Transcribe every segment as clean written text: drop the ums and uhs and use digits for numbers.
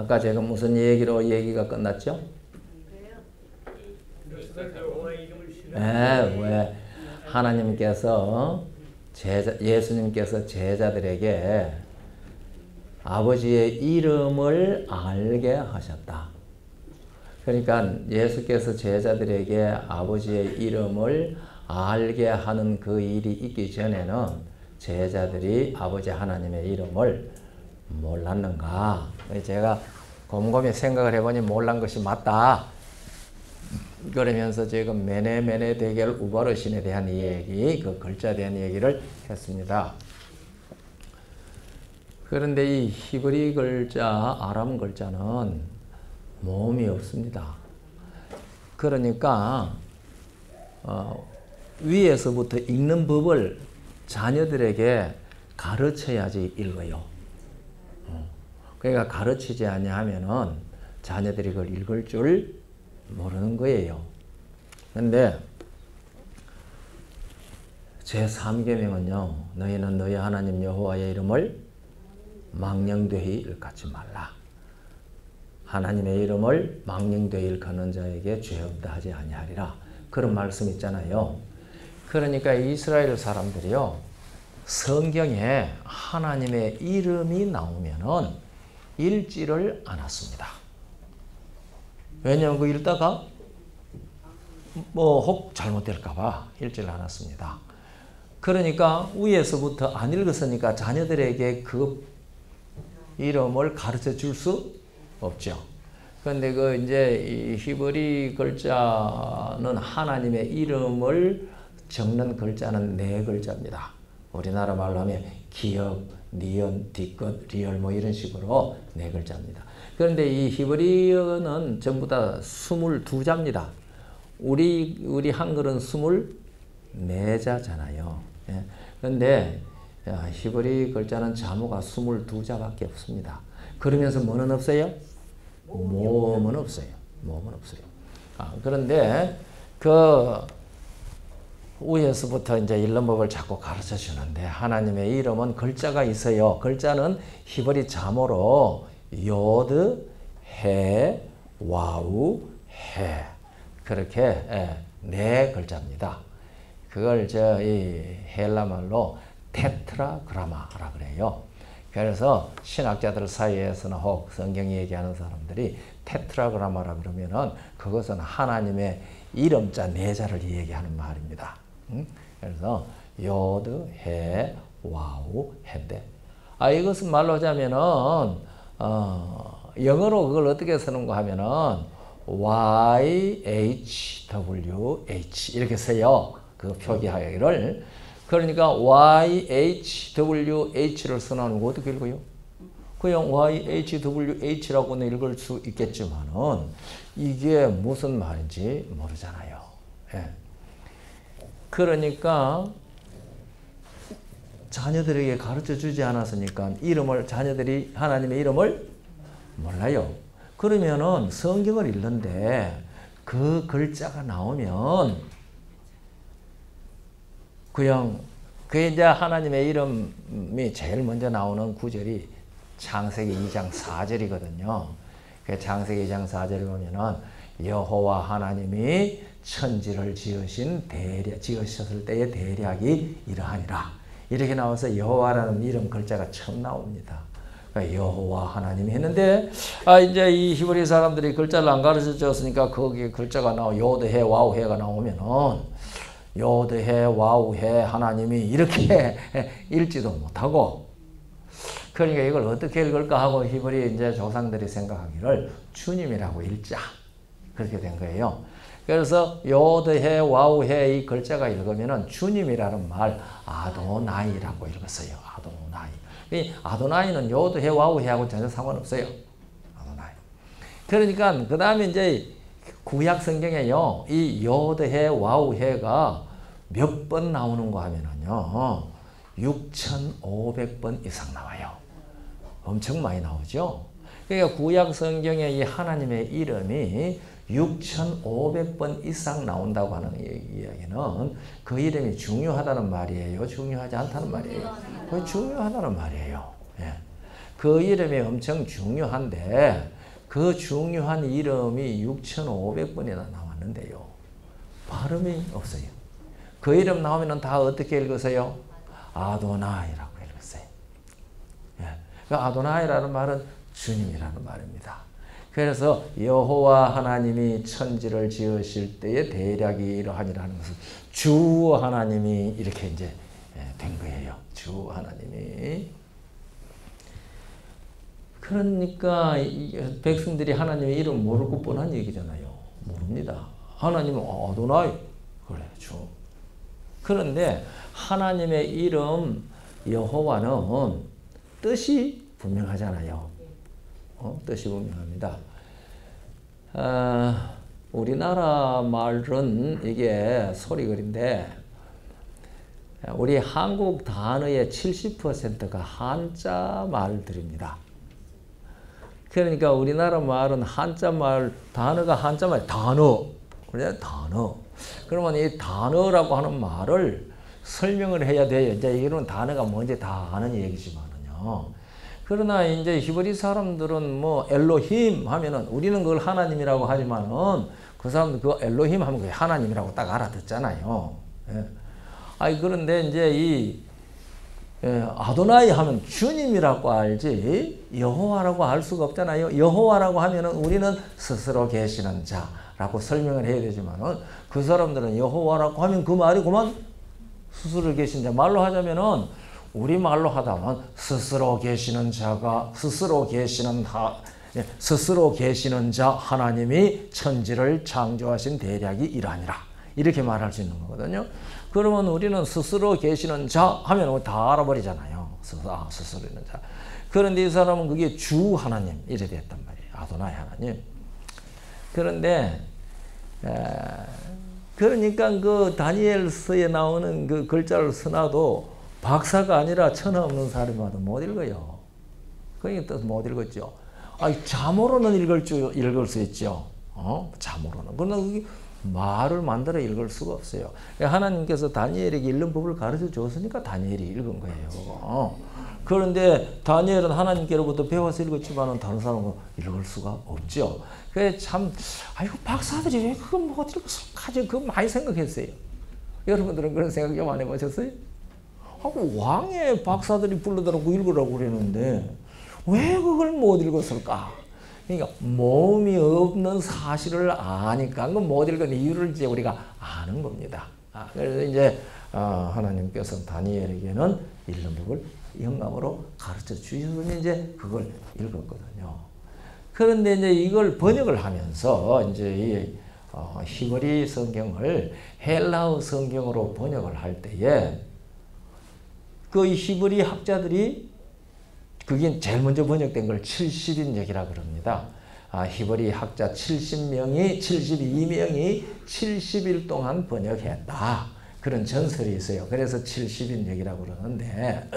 아까 제가 무슨 얘기로 얘기가 끝났죠? 왜 하나님께서 예수님께서 제자들에게 아버지의 이름을 알게 하셨다. 그러니까 예수께서 제자들에게 아버지의 이름을 알게 하는 그 일이 있기 전에는 제자들이 아버지 하나님의 이름을 몰랐는가? 제가 곰곰이 생각을 해보니 몰란 것이 맞다. 그러면서 지금 메네 대결 우바르신에 대한 얘기, 그 글자에 대한 얘기를 했습니다. 그런데 이 히브리 글자, 아람 글자는 모음이 없습니다. 그러니까 위에서부터 읽는 법을 자녀들에게 가르쳐야지 읽어요. 그러니까 가르치지 아니하면은 자녀들이 그걸 읽을 줄 모르는 거예요. 그런데 제3계명은요. 너희는 너희 하나님 여호와의 이름을 망령되이 일컫지 말라. 하나님의 이름을 망령되이 일컫는 자에게 죄 없다 하지 아니하리라. 그런 말씀 있잖아요. 그러니까 이스라엘 사람들이요. 성경에 하나님의 이름이 나오면은 읽지를 않았습니다. 왜냐하면 그 읽다가 혹 잘못될까봐 읽지를 않았습니다. 그러니까 위에서부터 안 읽었으니까 자녀들에게 그 이름을 가르쳐 줄 수 없죠. 그런데 그 이제 이 히브리 글자는 하나님의 이름을 적는 글자는 4글자입니다. 우리나라 말로 하면 기역, 니은, 디귿, 리얼 뭐 이런 식으로 4글자입니다. 그런데 이 히브리어는 전부 다 22자입니다. 우리 한글은 24자잖아요. 예. 그런데 히브리 글자는 자모가 22자밖에 없습니다. 그러면서 뭐는 없어요? 모음은 없어요. 모음은 없어요. 그런데 그 위에서부터 이제 읽는 법을 자꾸 가르쳐 주는데 하나님의 이름은 글자가 있어요. 글자는 히브리 자모로 요드, 해, 와우, 해 그렇게 4글자입니다. 그걸 이 헬라 말로 테트라그라마라 그래요. 그래서 신학자들 사이에서는 혹 성경 얘기하는 사람들이 테트라그라마라 그러면은 그것은 하나님의 이름자 4자를 얘기하는 말입니다. 그래서 요드, 해, 와우, 해인데 이것은 말로 하자면은 영어로 그걸 어떻게 쓰는가 하면은 YHWH 이렇게 써요. 그 표기하기를. 그러니까 YHWH를 써놓은 거 어떻게 읽어요? 그냥 YHWH라고는 읽을 수 있겠지만은 이게 무슨 말인지 모르잖아요. 예. 그러니까 자녀들에게 가르쳐 주지 않았으니까 자녀들이 하나님의 이름을 몰라요. 그러면은 성경을 읽는데 그 글자가 나오면 그냥 그게 이제 하나님의 이름이 제일 먼저 나오는 구절이 창세기 2장 4절이거든요. 그 창세기 2장 4절에 보면은 여호와 하나님이 천지를 지으셨을 때의 대략이 이러하니라. 이렇게 나와서 여호와라는 이름 글자가 처음 나옵니다. 그러니까 여호와 하나님이 했는데 이제 이 히브리 사람들이 글자를 안 가르쳐 줬으니까 거기에 글자가 요드해 와우해가 나오면은 요드해 와우해 하나님이 이렇게 읽지도 못하고 그러니까 이걸 어떻게 읽을까 하고 히브리 이제 조상들이 생각하기를 주님이라고 읽자 그렇게 된 거예요. 그래서 요드해 와우해 이 글자가 읽으면은 주님이라는 말 아도나이라고 읽었어요. 아도나이. 이 아도나이는 요드해 와우해하고 전혀 상관없어요. 아도나이. 그러니까 그 다음에 이제 구약 성경에요. 이 요드해 와우해가 몇 번 나오는 거 하면은요. 6,500번 이상 나와요. 엄청 많이 나오죠. 그러니까 구약 성경에 이 하나님의 이름이 6,500번 이상 나온다고 하는 이야기는 그 이름이 중요하다는 말이에요. 중요하지 않다는 말이에요. 그게 중요하다는 말이에요. 예. 그 이름이 엄청 중요한데 그 중요한 이름이 6,500번이나 나왔는데요. 발음이 없어요. 그 이름 나오면 다 어떻게 읽으세요? 아도나이라고 읽었어요. 예. 그 아도나이라는 말은 주님이라는 말입니다. 그래서 여호와 하나님이 천지를 지으실 때의 대략이 이러하니라는 것은 주 하나님이 이렇게 이제 된 거예요. 주 하나님이. 그러니까 백성들이 하나님의 이름 모르고 뻔한 얘기잖아요. 모릅니다. 하나님은 아도나이 그래 주. 그런데 하나님의 이름 여호와는 뜻이 분명하잖아요. 뜻이 분명합니다. 우리나라 말은 이게 소리거리인데 우리 한국 단어의 70%가 한자 말들입니다. 그러니까 우리나라 말은 한자 말, 단어가 한자 말, 단어. 그래, 단어. 그러면 이 단어라고 하는 말을 설명을 해야 돼요. 이제 이런 단어가 뭔지 다 아는 얘기지만은요. 그러나 이제 히브리 사람들은 뭐 엘로힘 하면은 우리는 그걸 하나님이라고 하지만은 그 사람들 그 엘로힘 하면 그게 하나님이라고 딱 알아듣잖아요. 예. 아니 그런데 이제 이 아도나이 하면 주님이라고 알지 여호와라고 할 수가 없잖아요. 여호와라고 하면은 우리는 스스로 계시는 자라고 설명을 해야 되지만은 그 사람들은 여호와라고 하면 그 말이 그만 스스로 계신 자. 말로 하자면은 우리 말로 하다면 스스로 계시는 자가 스스로 계시는 자 하나님이 천지를 창조하신 대략이 이러하니라. 이렇게 말할 수 있는 거거든요. 그러면 우리는 스스로 계시는 자 하면 다 알아버리잖아요. 스스로 있는 자. 그런데 이 사람은 그게 주 하나님 이래 됐단 말이에요. 아도나이 하나님. 그런데 그러니까 그 다니엘서에 나오는 그 글자를 써놔도 박사가 아니라 천하 없는 사람마다 못 읽어요. 그러니까 뜻 못 읽었죠. 자모로는 읽을 수 있죠. 자모로는. 그러나 그게 말을 만들어 읽을 수가 없어요. 하나님께서 다니엘에게 읽는 법을 가르쳐 줬으니까 다니엘이 읽은 거예요. 그런데 다니엘은 하나님께로부터 배워서 읽었지만 다른 사람은 읽을 수가 없죠. 그래 참 아이고 박사들이 왜 그걸 못 읽었을까? 그거 많이 생각했어요. 여러분들은 그런 생각 좀 안 해보셨어요? 하고 왕의 박사들이 불러들고 읽으라고 그랬는데 왜 그걸 못 읽었을까? 그러니까 몸이 없는 사실을 아니까 그 못 읽은 이유를 이제 우리가 아는 겁니다. 그래서 이제 하나님께서 다니엘에게는 읽는 법을 영감으로 가르쳐 주셔서 이제 그걸 읽었거든요. 그런데 이제 이걸 번역을 하면서 이제 이 히브리 성경을 헬라어 성경으로 번역을 할 때에 그 히브리 학자들이 그게 제일 먼저 번역된 걸 70인역이라 그럽니다. 히브리 학자 72명이 70일 동안 번역했다. 그런 전설이 있어요. 그래서 70인역이라고 그러는데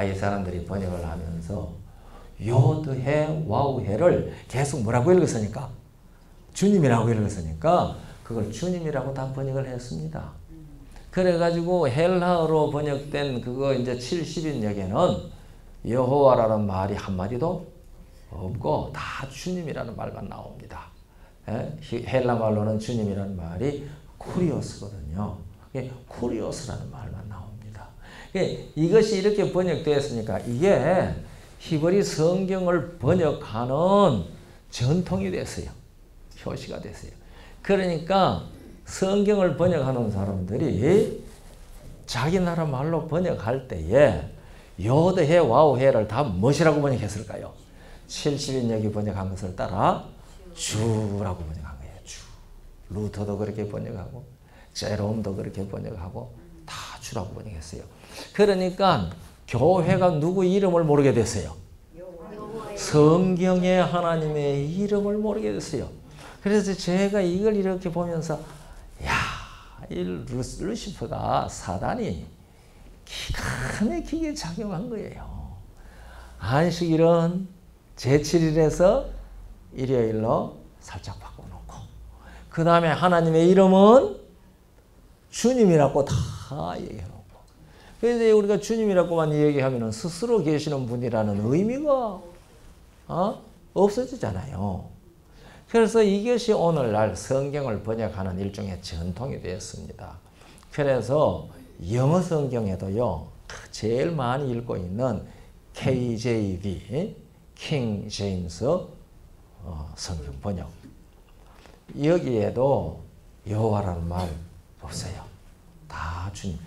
이 사람들이 번역을 하면서 요드해 와우해를 계속 뭐라고 읽었으니까 주님이라고 읽었으니까 그걸 주님이라고 다 번역을 했습니다. 그래가지고 헬라어로 번역된 그거 이제 70인역에는 여호와라는 말이 한마디도 없고 다 주님이라는 말만 나옵니다. 헬라 말로는 주님이라는 말이 쿠리오스거든요. 쿠리오스라는 말만 나옵니다. 이것이 이렇게 번역되었으니까 이게 히브리 성경을 번역하는 전통이 됐어요. 표시가 됐어요. 그러니까 성경을 번역하는 사람들이 자기 나라 말로 번역할 때에 요드해 와우해를 다 무엇이라고 번역했을까요? 70인역이 번역한 것을 따라 주라고 번역한 거예요. 주. 루터도 그렇게 번역하고 제롬도 그렇게 번역하고 다 주라고 번역했어요. 그러니까 교회가 누구 이름을 모르게 됐어요. 성경의 하나님의 이름을 모르게 됐어요. 그래서 제가 이걸 이렇게 보면서 이 루시퍼가 사단이 기가 막히게 작용한 거예요. 안식일은 제7일에서 일요일로 살짝 바꿔놓고 그 다음에 하나님의 이름은 주님이라고 다 얘기해놓고 그런데 우리가 주님이라고만 얘기하면 스스로 계시는 분이라는 의미가 없어지잖아요. 그래서 이것이 오늘날 성경을 번역하는 일종의 전통이 되었습니다. 그래서 영어 성경에도요, 제일 많이 읽고 있는 KJV, 킹 제임스 성경 번역. 여기에도 여호와라는 말 없어요. 다 주님.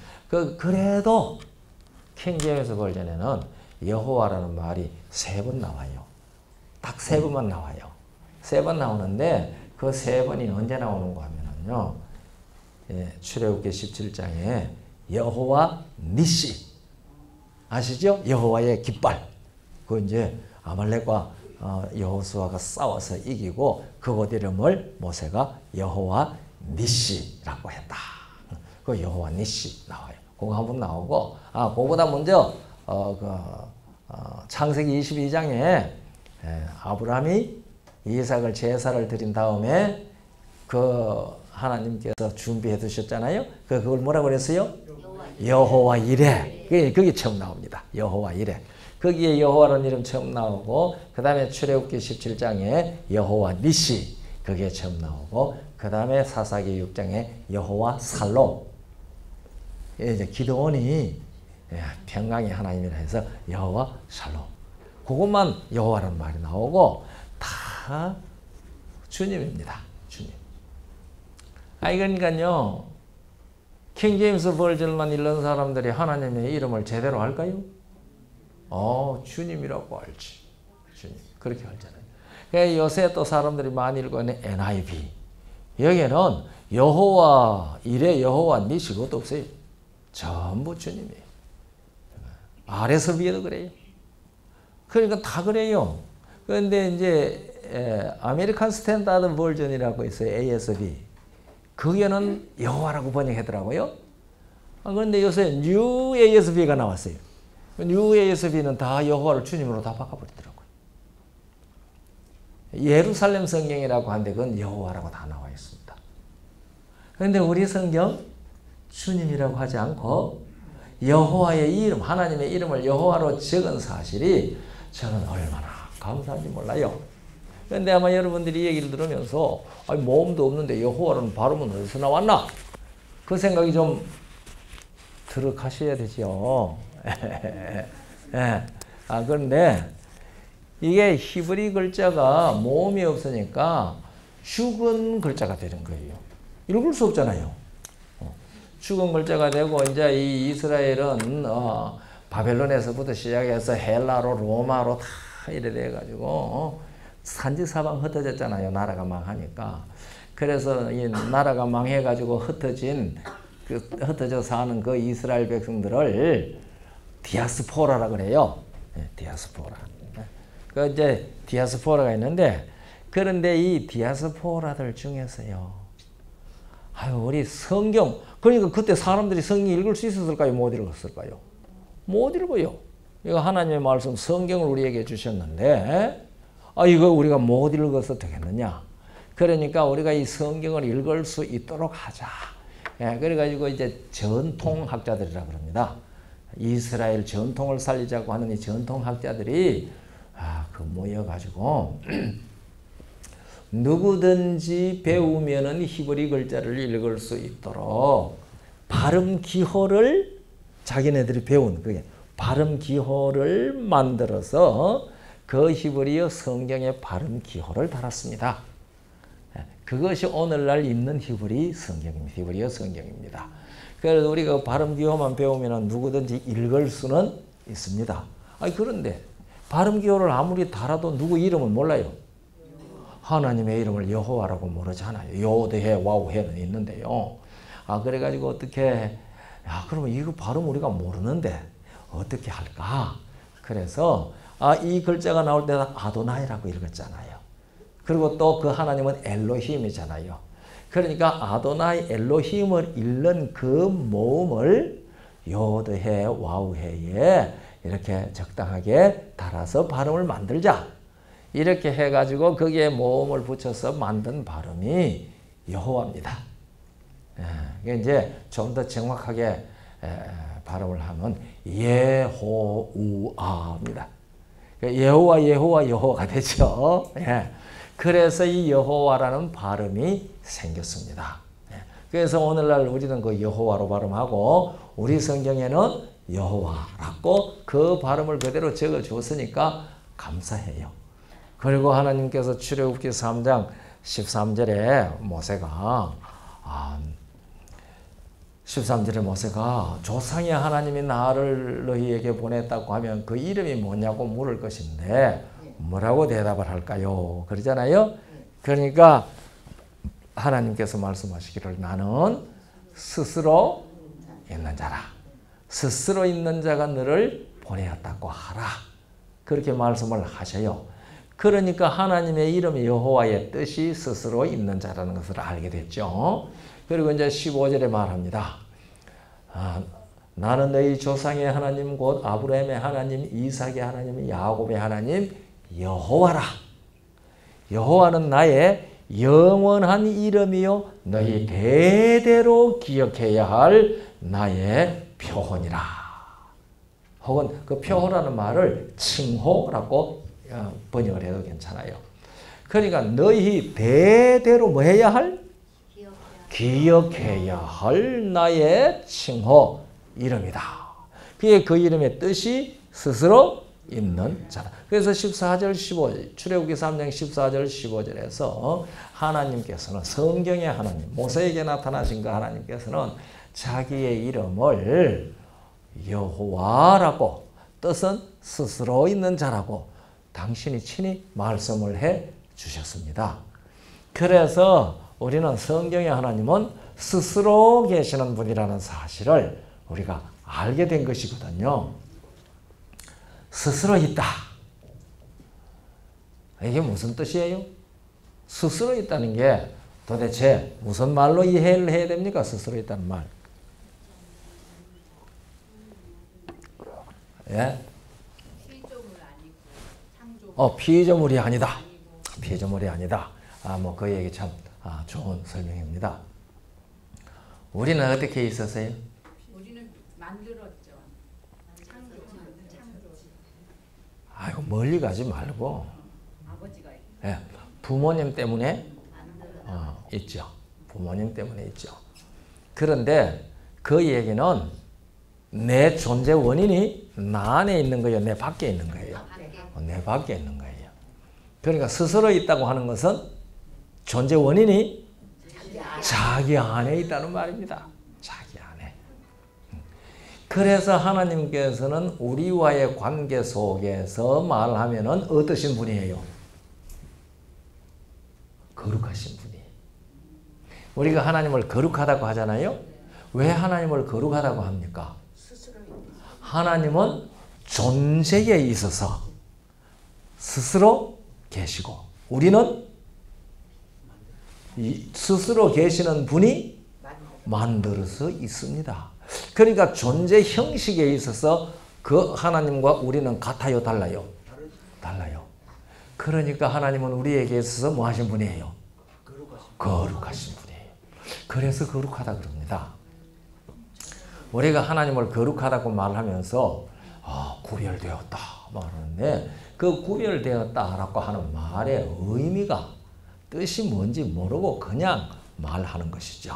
그래도 킹 제임스 버전에는 여호와라는 말이 3번 나와요. 딱 3번만 나와요. 3번 나오는데 그 3번이 언제 나오는가 하면은요, 출애굽기 17장에 여호와 니시 아시죠? 여호와의 깃발. 그 이제 아말렉과 여호수아가 싸워서 이기고 그곳 이름을 모세가 여호와 니시라고 했다. 그 여호와 니시 나와요. 그거 한번 나오고, 그거보다 먼저 창세기 22장에 아브라함이 이삭을 제사를 드린 다음에 그 하나님께서 준비해 두셨잖아요. 그걸 뭐라고 그랬어요? 여호와 이레. 그게 처음 나옵니다. 여호와 이레. 거기에 여호와라는 이름 처음 나오고, 그 다음에 출애굽기 17장에 여호와 니시, 그게 처음 나오고, 그 다음에 사사기 6장에 여호와 살로. 이제 기드온이 평강의 하나님이라 해서 여호와 살로. 그것만 여호와라는 말이 나오고 다 주님입니다. 주님. 그러니까요, 킹 제임스 버전만 읽는 사람들이 하나님의 이름을 제대로 알까요? 주님이라고 알지. 주님. 그렇게 알잖아요. 그러니까 요새 또 사람들이 많이 읽고 있는 NIV. 여기에는 여호와 이레, 여호와 니시 그것도 없어요. 전부 주님이에요. 아래서 위에도 그래요. 그러니까 다 그래요. 그런데 이제 아메리칸 스탠다드 버전이라고 있어요. ASB. 거기에는 여호와라고 번역하더라고요. 그런데 요새 뉴 ASB가 나왔어요. 뉴 ASB는 다 여호와를 주님으로 다 바꿔버리더라고요. 예루살렘 성경이라고 하는데 그건 여호와라고 다 나와 있습니다. 그런데 우리 성경 주님이라고 하지 않고 여호와의 이름, 하나님의 이름을 여호와로 적은 사실이 저는 얼마나 감사한지 몰라요. 그런데 아마 여러분들이 얘기를 들으면서 모험도 없는데 여호와라는 발음은 어디서 나왔나? 그 생각이 좀 들어가셔야 되죠. 그런데 이게 히브리 글자가 모음이 없으니까 죽은 글자가 되는 거예요. 읽을 수 없잖아요. 죽은 글자가 되고, 이제 이 이스라엘은 바벨론에서부터 시작해서 헬라로, 로마로 다 이래 돼가지고 산지사방 흩어졌잖아요. 나라가 망하니까. 그래서 이 나라가 망해가지고 흩어져 사는 그 이스라엘 백성들을 디아스포라라 그래요. 디아스포라. 그 이제 디아스포라가 있는데, 그런데 이 디아스포라들 중에서요, 우리 성경, 그러니까 그때 사람들이 성경 읽을 수 있었을까요? 못 읽었을까요? 못 읽어요. 이거 하나님의 말씀, 성경을 우리에게 주셨는데, 이거 우리가 못 읽어서 되겠느냐? 그러니까 우리가 이 성경을 읽을 수 있도록 하자. 그래가지고 이제 전통학자들이라 그럽니다. 이스라엘 전통을 살리자고 하는 이 전통학자들이 모여가지고 누구든지 배우면은 히브리 글자를 읽을 수 있도록 발음 기호를 자기네들이 배운 그게 발음 기호를 만들어서 그 히브리어 성경의 발음 기호를 달았습니다. 그것이 오늘날 있는 히브리 성경입니다. 히브리어 성경입니다. 그래서 우리가 발음 기호만 배우면 누구든지 읽을 수는 있습니다. 그런데 발음 기호를 아무리 달아도 누구 이름은 몰라요. 하나님의 이름을 여호와라고 모르잖아요. 요드해, 와우해는 있는데요. 그래가지고 어떻게, 그러면 이거 발음 우리가 모르는데 어떻게 할까? 그래서 이 글자가 나올 때는 아도나이라고 읽었잖아요. 그리고 또 그 하나님은 엘로힘이잖아요. 그러니까 아도나이 엘로힘을 읽는 그 모음을 요드해, 와우해에 이렇게 적당하게 달아서 발음을 만들자. 이렇게 해가지고 거기에 모음을 붙여서 만든 발음이 여호와입니다. 이게 이제 좀 더 정확하게 발음을 하면 예호우아입니다. 여호와가 되죠. 예. 그래서 이 여호와라는 발음이 생겼습니다. 예. 그래서 오늘날 우리는 그 여호와로 발음하고 우리 성경에는 여호와라고 그 발음을 그대로 적어 주었으니까 감사해요. 그리고 하나님께서 출애굽기 3장 13절에 모세가 13절에 모세가 조상의 하나님이 나를 너희에게 보냈다고 하면 그 이름이 뭐냐고 물을 것인데 뭐라고 대답을 할까요? 그러잖아요. 그러니까 하나님께서 말씀하시기를 나는 스스로 있는 자라. 스스로 있는 자가 너를 보내었다고 하라. 그렇게 말씀을 하셔요. 그러니까 하나님의 이름이 여호와의 뜻이 스스로 있는 자라는 것을 알게 됐죠. 그리고 이제 15절에 말합니다. 나는 너희 조상의 하나님 곧 아브라함의 하나님, 이삭의 하나님, 야곱의 하나님 여호와라. 여호와는 나의 영원한 이름이요 너희 대대로 기억해야 할 나의 표혼이라. 혹은 그 표호라는 말을 칭호라고 번역을 해도 괜찮아요. 그러니까 너희 대대로 뭐 해야 할? 기억해야 할 나의 칭호 이름이다. 그게 그 이름의 뜻이 스스로 있는 자다. 그래서 14절 15절 출애굽기 3장 14절 15절에서 하나님께서는 성경의 하나님 모세에게 나타나신 그 하나님께서는 자기의 이름을 여호와라고 뜻은 스스로 있는 자라고 당신이 친히 말씀을 해 주셨습니다. 그래서 우리는 성경의 하나님은 스스로 계시는 분이라는 사실을 우리가 알게 된 것이거든요. 스스로 있다. 이게 무슨 뜻이에요? 스스로 있다는 게 도대체 무슨 말로 이해를 해야 됩니까? 스스로 있다는 말. 예? 피조물이 아니다. 피조물이 아니다. 뭐 그 얘기 참 좋은 설명입니다. 우리는 어떻게 있었어요? 우리는 만들었죠. 창조. 아이고 멀리 가지 말고. 아버지가 예, 부모님 때문에 있죠. 부모님 때문에 있죠. 그런데 그 얘기는 내 존재 원인이 나 안에 있는 거예요? 내 밖에 있는 거예요? 내 밖에 있는 거예요. 그러니까 스스로 있다고 하는 것은 존재 원인이 자기 안에 있다는 말입니다. 자기 안에. 그래서 하나님께서는 우리와의 관계 속에서 말하면은 어떠신 분이에요? 거룩하신 분이에요. 우리가 하나님을 거룩하다고 하잖아요. 왜 하나님을 거룩하다고 합니까? 하나님은 존재에 있어서 스스로 계시고 우리는 스스로 계시는 분이 만들어서 있습니다. 그러니까 존재 형식에 있어서 그 하나님과 우리는 같아요? 달라요? 달라요. 그러니까 하나님은 우리에게 있어서 뭐 하신 분이에요? 거룩하신 분이에요. 그래서 거룩하다 그럽니다. 우리가 하나님을 거룩하다고 말하면서 구별되었다 말하는데 그 구별되었다라고 하는 말의 의미가 뜻이 뭔지 모르고 그냥 말하는 것이죠.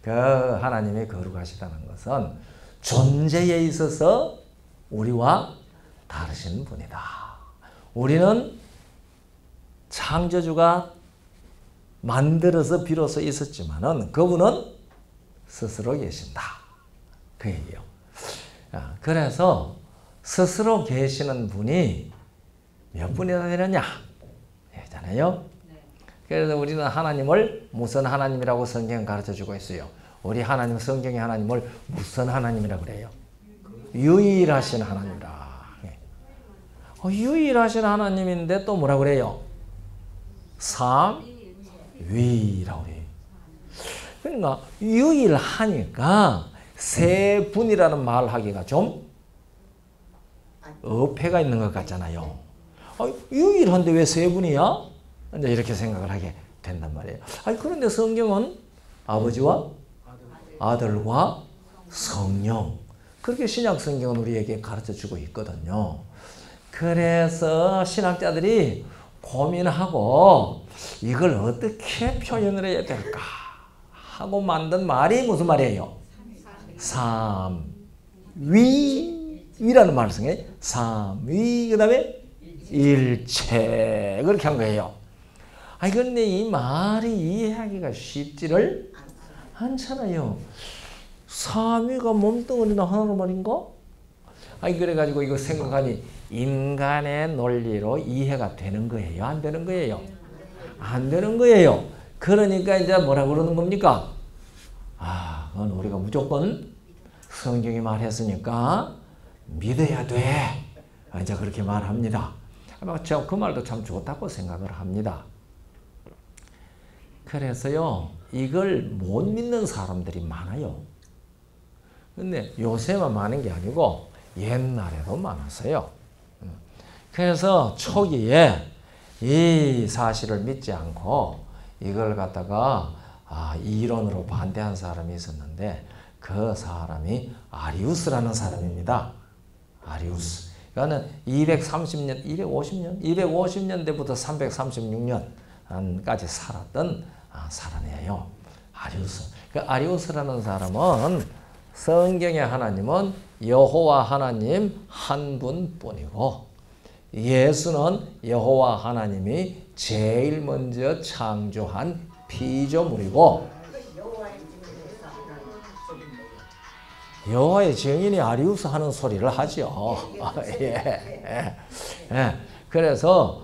그 하나님이 거룩하시다는 것은 존재에 있어서 우리와 다르신 분이다. 우리는 창조주가 만들어서 비로소 있었지만은 그분은 스스로 계신다. 그 얘기예요. 그래서 스스로 계시는 분이 몇 분이나 되느냐? 얘기잖아요. 그래서 우리는 하나님을 무슨 하나님이라고 성경은 가르쳐주고 있어요. 우리 하나님, 성경의 하나님을 무슨 하나님이라고 그래요? 유일하신 하나님이라. 유일하신 하나님인데 또 뭐라고 그래요? 삼위라고 그래요. 그러니까 유일하니까 세 분이라는 말 하기가 좀 어폐가 있는 것 같잖아요. 유일한데 왜 세 분이야? 이제 이렇게 생각을 하게 된단 말이에요. 그런데 성경은 아버지와 아들과 성령. 그렇게 신약 성경은 우리에게 가르쳐 주고 있거든요. 그래서 신학자들이 고민하고 이걸 어떻게 표현을 해야 될까 하고 만든 말이 무슨 말이에요? 삼위라는 말을 쓰네. 삼위 그 다음에 일체 그렇게 한 거예요. 아니 근데 이 말이 이해하기가 쉽지를 않잖아요. 삼위가 몸뚱어리나 하나로 말인가? 아니 그래가지고 이거 생각하니 인간의 논리로 이해가 되는 거예요? 안 되는 거예요? 안 되는 거예요. 그러니까 이제 뭐라 그러는 겁니까? 그건 우리가 무조건 성경이 말했으니까 믿어야 돼. 이제 그렇게 말합니다. 제가 그 말도 참 좋다고 생각을 합니다. 그래서요, 이걸 못 믿는 사람들이 많아요. 근데 요새만 많은 게 아니고 옛날에도 많았어요. 그래서 초기에 이 사실을 믿지 않고 이걸 갖다가 이론으로 반대한 사람이 있었는데 그 사람이 아리우스라는 사람입니다. 아리우스. 그러니까 250년대부터 336년까지 살았던 사람이에요. 아리우스. 그 아리우스라는 사람은 성경의 하나님은 여호와 하나님 한 분뿐이고 예수는 여호와 하나님이 제일 먼저 창조한 피조물이고 여호와의 증인이 아리우스 하는 소리를 하죠. 예. 그래서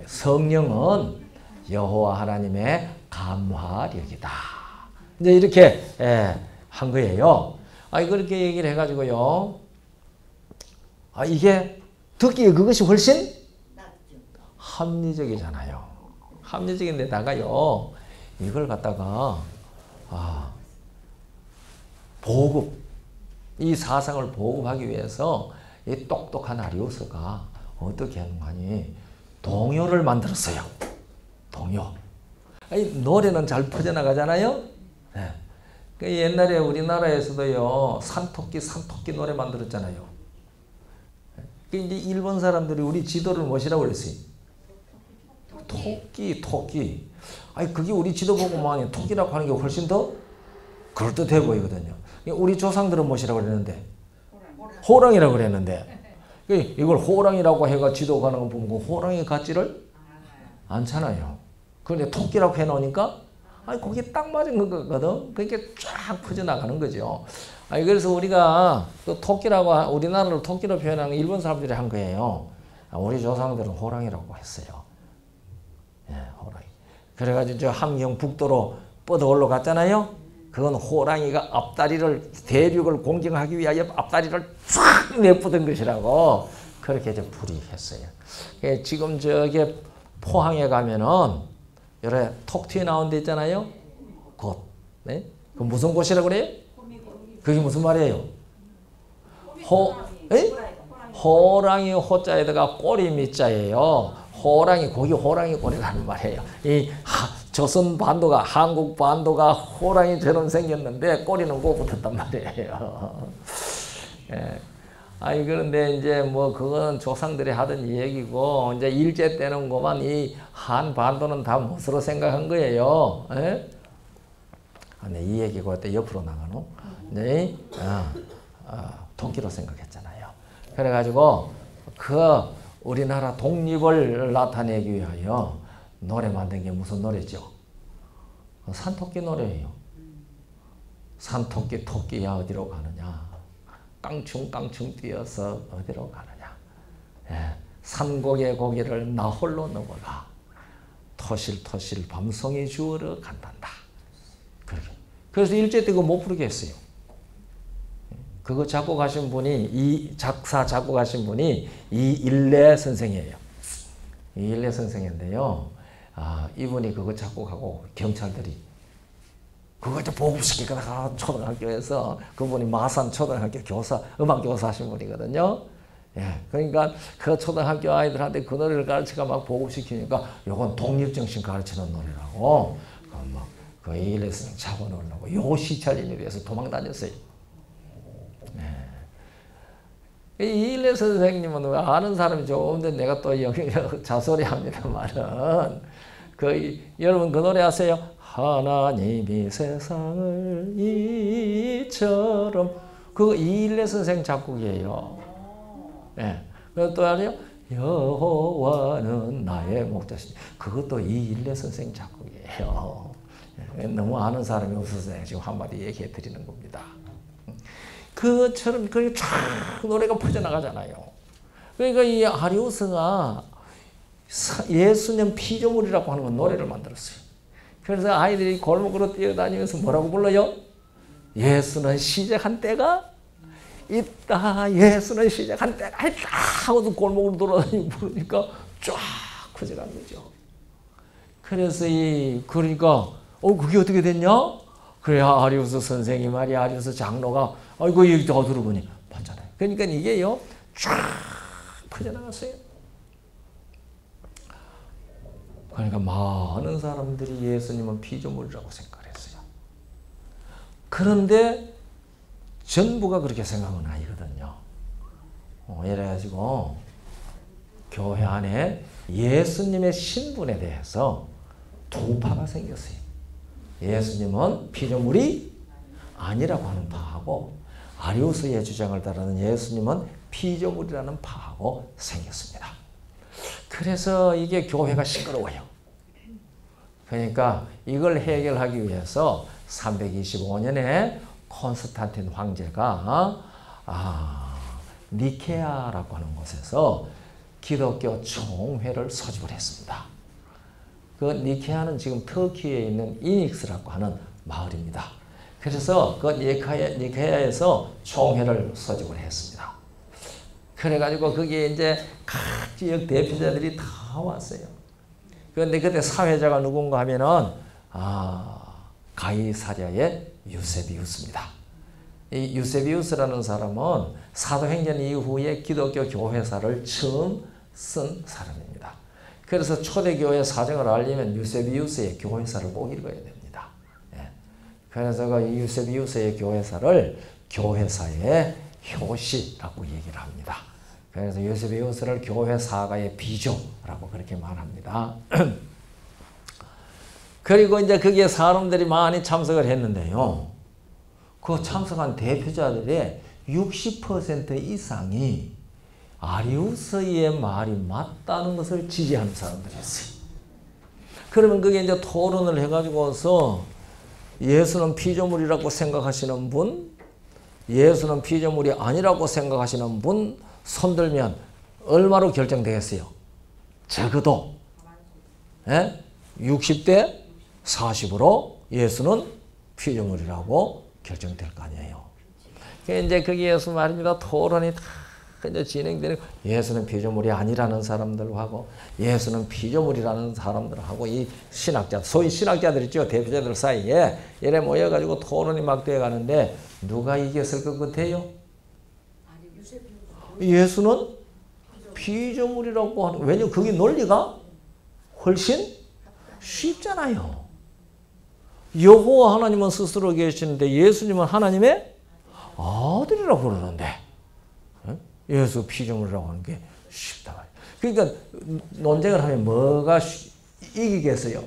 성령은 여호와 하나님의 감화력이다. 이제 이렇게 한 거예요. 그렇게 얘기를 해가지고요. 이게 듣기에 그것이 훨씬 합리적이잖아요. 합리적인데다가요, 이걸 갖다가 보급, 이 사상을 보급하기 위해서 이 똑똑한 아리우스가 어떻게 하는가니 동요를 만들었어요. 동요. 노래는 잘 퍼져나가잖아요. 네. 그 옛날에 우리나라에서도요, 산토끼 노래 만들었잖아요. 이제 일본 사람들이 우리 지도를 뭐시라고 그랬어요? 토끼. 그게 우리 지도 보고만 토끼라고 하는 게 훨씬 더 그럴듯해 보이거든요. 우리 조상들은 뭐시라고 그랬는데? 호랑이라고 그랬는데. 이걸 호랑이라고 해가 지도 가는 거 보면 호랑이 같지를 않잖아요. 그런데 토끼라고 해놓으니까 거기에 딱 맞은 거거든. 그게 쫙 퍼져나가는 거죠. 그래서 우리가 또 토끼라고, 우리나라로 토끼로 표현하는 일본 사람들이 한 거예요. 우리 조상들은 호랑이라고 했어요. 호랑이. 그래가지고 저 함경 북도로 뻗어 올라갔잖아요. 그건 호랑이가 대륙을 공격하기 위하여 앞다리를 쫙 내뻗은 것이라고 그렇게 이제 풀이했어요. 지금 저기 포항에 가면은 여러 톡 튀어나온 데 있잖아요. 곳. 네? 그 무슨 곳이라고 그래요? 그게 무슨 말이에요? 호랑이 호자에다가 꼬리 밑자예요. 거기 호랑이 꼬리라는 말이에요. 조선 반도가, 한국 반도가 호랑이처럼 생겼는데 꼬리는 꼭 붙었단 말이에요. 그런데 이제 그건 조상들이 하던 얘기고, 이제 일제 때는 그만 이 한 반도는 다 무엇으로 생각한 거예요. 근데 이 얘기가 또 옆으로 나가노? 네? 토끼로 생각했잖아요. 그래가지고, 우리나라 독립을 나타내기 위하여 노래 만든 게 무슨 노래죠? 산토끼 노래예요. 산토끼 토끼야 어디로 가느냐? 깡충깡충 뛰어서 어디로 가느냐? 산고개 고개를 나 홀로 넘어가 토실토실 밤송이 주우러 간단다. 그래서 일제 때 그거 못 부르게 했어요. 그거 작곡하신 분이, 이 작사 작곡하신 분이 이일래 선생이에요. 이일래 선생인데요. 이분이 그거 작곡하고 경찰들이 그거 이제 보급시키다가 초등학교에서 그분이 마산 초등학교 교사, 음악 교사 하신 분이거든요. 그러니까 그 초등학교 아이들한테 그 노래를 가르치가 막 보급시키니까 요건 독립정신 가르치는 노래라고 그 이일레 선생 잡아놓으려고 요 시찰림에 대해서 도망다녔어요. 이일레 선생님은 아는 사람이 좋은데 내가 또 자소리합니다만은 여러분 그 노래 아세요? 하나님이 세상을 이처럼 그거 이일레 선생 작곡이에요. 그리고 또 알아요? 여호와는 나의 목자시니 그것도 이일레 선생 작곡이에요. 너무 아는 사람이 없어서 지금 한마디 얘기해 드리는 겁니다. 그처럼 그 쫙 노래가 퍼져나가잖아요. 그러니까 이 아리우스가 예수님 피조물이라고 하는 건 노래를 만들었어요. 그래서 아이들이 골목으로 뛰어다니면서 뭐라고 불러요? 예수는 시작한 때가 있다. 예수는 시작한 때가 있다. 하고도 골목으로 돌아다니고 부르니까 쫙 퍼져간 거죠. 그래서 그러니까 그게 어떻게 됐냐? 그래 아리우스 선생이 말이야 아리우스 장로가 아이고 여기 더 들어보니 봤잖아요. 그러니까 이게요 쫙 퍼져나갔어요. 그러니까 많은 사람들이 예수님은 피조물이라고 생각을 했어요. 그런데 전부가 그렇게 생각은 아니거든요. 이래가지고 교회 안에 예수님의 신분에 대해서 두 파가 생겼어요. 예수님은 피조물이 아니라고 하는 파하고 아리우스의 주장을 따르는 예수님은 피조물이라는 파하고 생겼습니다. 그래서 이게 교회가 시끄러워요. 그러니까 이걸 해결하기 위해서 325년에 콘스탄틴 황제가 니케아라고 하는 곳에서 기독교 총회를 소집을 했습니다. 그 니케아는 지금 터키에 있는 이닉스라고 하는 마을입니다. 그래서 그 니케아에서 총회를 소집을 했습니다. 그래가지고 거기에 이제 각 지역 대표자들이 다 왔어요. 그런데 그때 사회자가 누군가 하면은 가이사랴의 유세비우스입니다. 이 유세비우스라는 사람은 사도행전 이후에 기독교 교회사를 처음 쓴 사람입니다. 그래서 초대교회 사정을 알리면 유세비우스의 교회사를 꼭 읽어야 됩니다. 그래서 그 유세비우스의 교회사를 교회사의 효시라고 얘기를 합니다. 그래서 유세비우스를 교회사가의 비조라고 그렇게 말합니다. 그리고 이제 거기에 사람들이 많이 참석을 했는데요. 그 참석한 대표자들의 60% 이상이 아리우스의 말이 맞다는 것을 지지하는 사람들이었어요. 그러면 그게 이제 토론을 해가지고서 예수는 피조물이라고 생각하시는 분, 예수는 피조물이 아니라고 생각하시는 분 손들면 얼마로 결정되겠어요? 적어도 60대 40으로 예수는 피조물이라고 결정될 거 아니에요. 이제 거기에서 말입니다. 토론이 다 이제 진행되는 예수는 피조물이 아니라는 사람들하고 예수는 피조물이라는 사람들하고 이 신학자, 소위 신학자들 있죠. 대표자들 사이에 이래 모여가지고 토론이 막 되어가는데 누가 이겼을 것 같아요? 예수는 피조물이라고 하는, 왜냐면 그게 논리가 훨씬 쉽잖아요. 여호와 하나님은 스스로 계시는데 예수님은 하나님의 아들이라고 그러는데 예수 피조물이라고 하는 게 쉽다 말이에요. 그러니까 논쟁을 하면 뭐가 이기겠어요?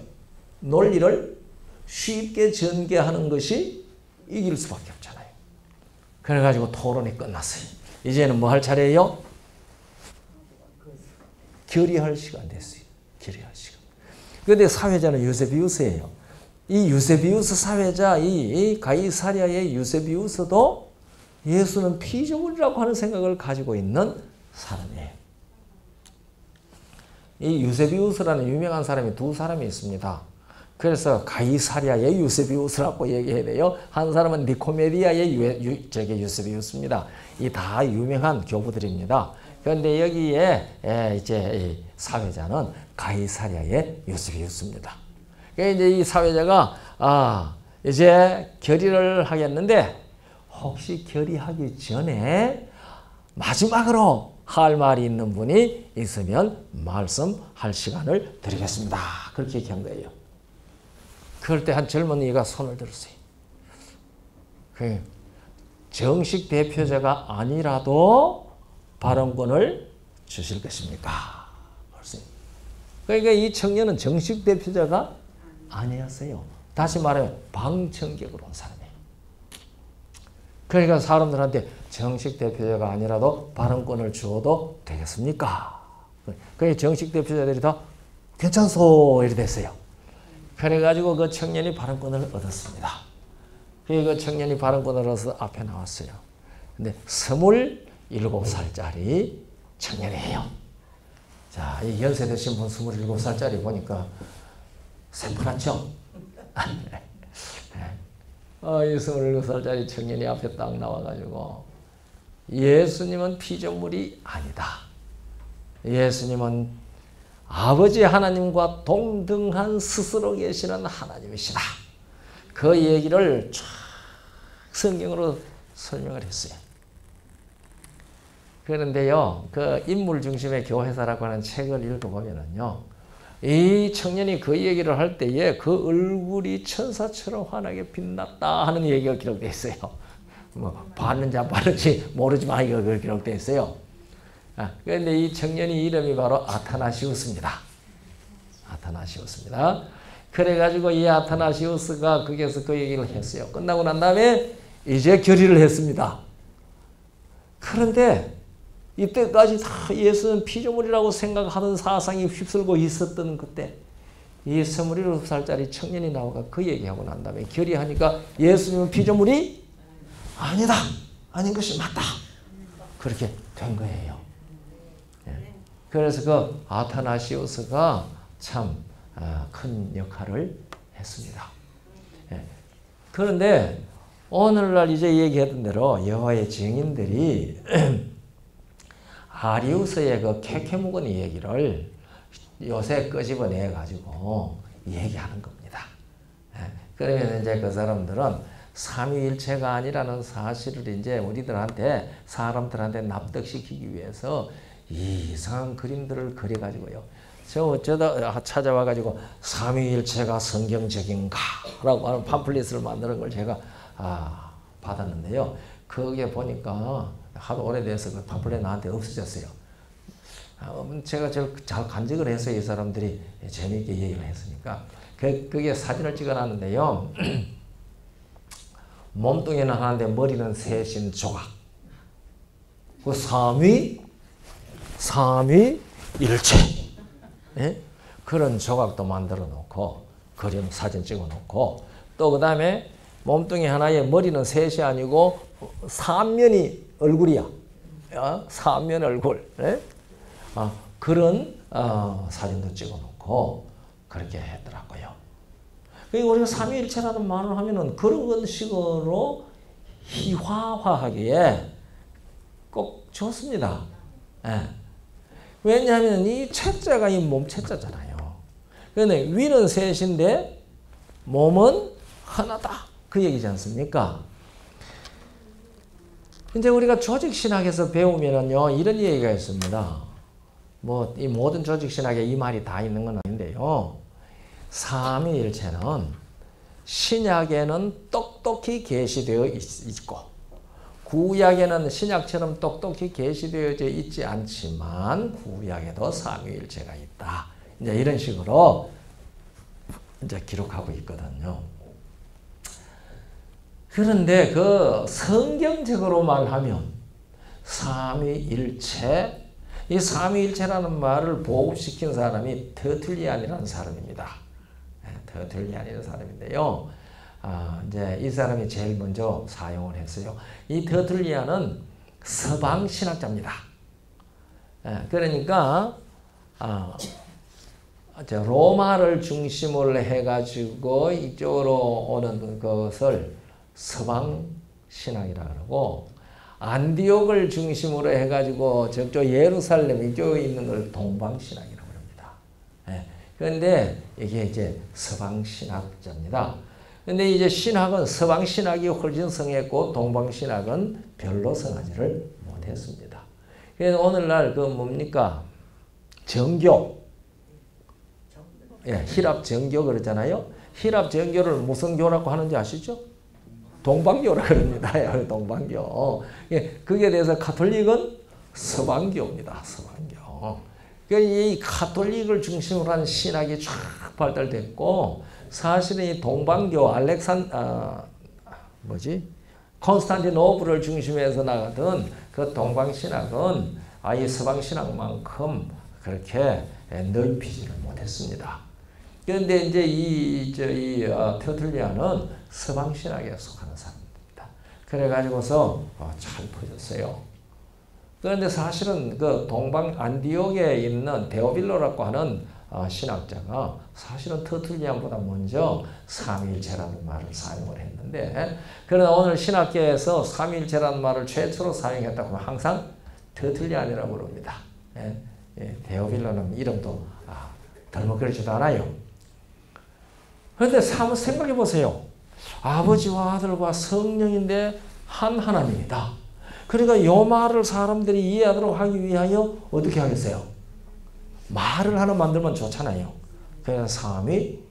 논리를 쉽게 전개하는 것이 이길 수밖에 없잖아요. 그래가지고 토론이 끝났어요. 이제는 뭐 할 차례예요? 결의할 시간 됐어요. 결의할 시간. 그런데 사회자는 유세비우스예요. 이 유세비우스 사회자, 이 가이사랴의 유세비우스도 예수는 피조물이라고 하는 생각을 가지고 있는 사람이에요. 이 유세비우스라는 유명한 사람이 두 사람이 있습니다. 그래서 가이사랴의 유세비우스라고 얘기해야 돼요. 한 사람은 니코메디아의 유세비우스입니다. 이 다 유명한 교부들입니다. 그런데 여기에 이제 사회자는 가이사랴의 유세비우스입니다. 이제 이 사회자가 이제 결의를 하겠는데 혹시 결의하기 전에 마지막으로 할 말이 있는 분이 있으면 말씀할 시간을 드리겠습니다. 그렇게 얘기한 거예요. 그럴 때 한 젊은이가 손을 들었어요. 그 정식 대표자가 아니라도 발언권을 주실 것입니까? 그러니까 이 청년은 정식 대표자가 아니었어요. 다시 말하면 방청객으로 온 사람이에요. 그러니까 사람들한테 정식 대표자가 아니라도 발언권을 주어도 되겠습니까? 그러니까 정식 대표자들이 다 괜찮소 이렇게 됐어요. 그래가지고 그 청년이 발언권을 얻었습니다. 그 청년이 발언권을 얻어서 앞에 나왔어요. 근데 27살짜리 청년이에요. 자, 이 연세 드신 분 27살짜리 보니까 새파랗죠? 이 27살짜리 청년이 앞에 딱 나와가지고 예수님은 피조물이 아니다. 예수님은 아버지 하나님과 동등한 스스로 계시는 하나님이시다. 그 얘기를 쫙 성경으로 설명을 했어요. 그런데요, 그 인물 중심의 교회사라고 하는 책을 읽어보면은요, 이 청년이 그 얘기를 할 때에 그 얼굴이 천사처럼 환하게 빛났다 하는 얘기가 기록되어 있어요. 뭐, 봤는지 안 봤는지 모르지만 이거 기록되어 있어요. 그런데 이 청년이 이름이 바로 아타나시우스입니다. 아타나시우스입니다. 그래가지고 이 아타나시우스가 거기에서 그 얘기를 했어요. 끝나고 난 다음에 이제 결의를 했습니다. 그런데 이때까지 다 예수는 피조물이라고 생각하던 사상이 휩쓸고 있었던 그때 이 27살짜리 청년이 나와가 그 얘기하고 난 다음에 결의하니까 예수님은 피조물이 아니다. 아닌 것이 맞다. 그렇게 된 거예요. 그래서 그 아타나시우스가 참 큰 역할을 했습니다. 그런데 오늘날 이제 얘기했던 대로 여호와의 증인들이 아리우스의 그 캐캐묵은 얘기를 요새 끄집어내 가지고 얘기하는 겁니다. 그러면 이제 그 사람들은 삼위일체가 아니라는 사실을 이제 우리들한테 사람들한테 납득시키기 위해서 이상한 그림들을 그려가지고요. 저 어쩌다 찾아와가지고 삼위일체가 성경적인가라고 하는 팜플릿을 만드는 걸 제가 받았는데요. 거기에 보니까 하도 오래돼서 그 팜플릿 나한테 없어졌어요. 제가 잘 간직을 해서 이 사람들이 재미있게 얘기를 했으니까 거기에 사진을 찍어놨는데요. 몸뚱이는 하나인데 머리는 셋인 조각. 그 삼위일체. 예? 그런 조각도 만들어 놓고 그림 사진 찍어 놓고 또 그 다음에 몸뚱이 하나에 머리는 셋이 아니고 삼면이 얼굴이야. 삼면 얼굴. 예? 그런 사진도 찍어 놓고 그렇게 했더라고요. 그러니까 우리가 삼위일체라는 말을 하면은 그런 식으로 희화화하기에 꼭 좋습니다. 예. 왜냐하면 이 채자가 이 몸 채자잖아요. 그런데 위는 셋인데 몸은 하나다. 그 얘기지 않습니까? 이제 우리가 조직신학에서 배우면은요, 이런 얘기가 있습니다. 뭐, 이 모든 조직신학에 이 말이 다 있는 건 아닌데요. 삼위일체는 신약에는 똑똑히 계시되어 있고, 구약에는 신약처럼 똑똑히 계시되어져 있지 않지만 구약에도 삼위일체가 있다. 이제 이런 식으로 이제 기록하고 있거든요. 그런데 그 성경적으로만 하면 삼위일체, 이 삼위일체라는 말을 보급시킨 사람이 터툴리안이라는 사람입니다. 터툴리안이라는 사람인데요. 이제 이 사람이 제일 먼저 사용을 했어요. 이 터툴리안은 서방 신학자입니다. 그러니까 로마를 중심으로 해가지고 이쪽으로 오는 것을 서방 신학이라 그러고 안디옥을 중심으로 해가지고 저쪽 예루살렘 이쪽에 있는 걸 동방 신학이라고 합니다. 그런데 이게 이제 서방 신학자입니다. 근데 이제 신학은 서방 신학이 훨씬 성했고 동방 신학은 별로 성하지를 못했습니다. 그래서 오늘날 그 뭡니까? 정교. 예, 히랍 정교 그러잖아요. 힐합 정교를 무슨 교라고 하는지 아시죠? 동방교라 그럽니다. 동방교. 예, 그게 대해서 가톨릭은 서방교입니다. 서방교. 이 가톨릭을 중심으로 한 신학이 쫙 발달됐고, 사실은 이 동방교 콘스탄티노플을 중심해서 나가던 그 동방신학은 이 서방신학만큼 그렇게 넓히지를 못했습니다. 그런데 이제 테오틸리아는 서방신학에 속하는 사람입니다. 그래가지고서 잘 퍼졌어요. 그런데 사실은 그 동방 안디옥에 있는 데오빌로라고 하는 신학자가 사실은 테오틸리아보다 먼저 삼위일체라는 말을 사용을 했는데, 그러나 오늘 신학계에서 삼위일체라는 말을 최초로 사용했다고 하면 항상 테오틸리아라고 부릅니다. 데오빌로는 이름도 덜먹거리지도 않아요. 그런데 한번 생각해 보세요. 아버지와 아들과 성령인데 한 하나님이다. 그러니까 이 말을 사람들이 이해하도록 하기 위하여 어떻게 하겠어요? 말을 하나 만들면 좋잖아요. 그래서 삼위일체라는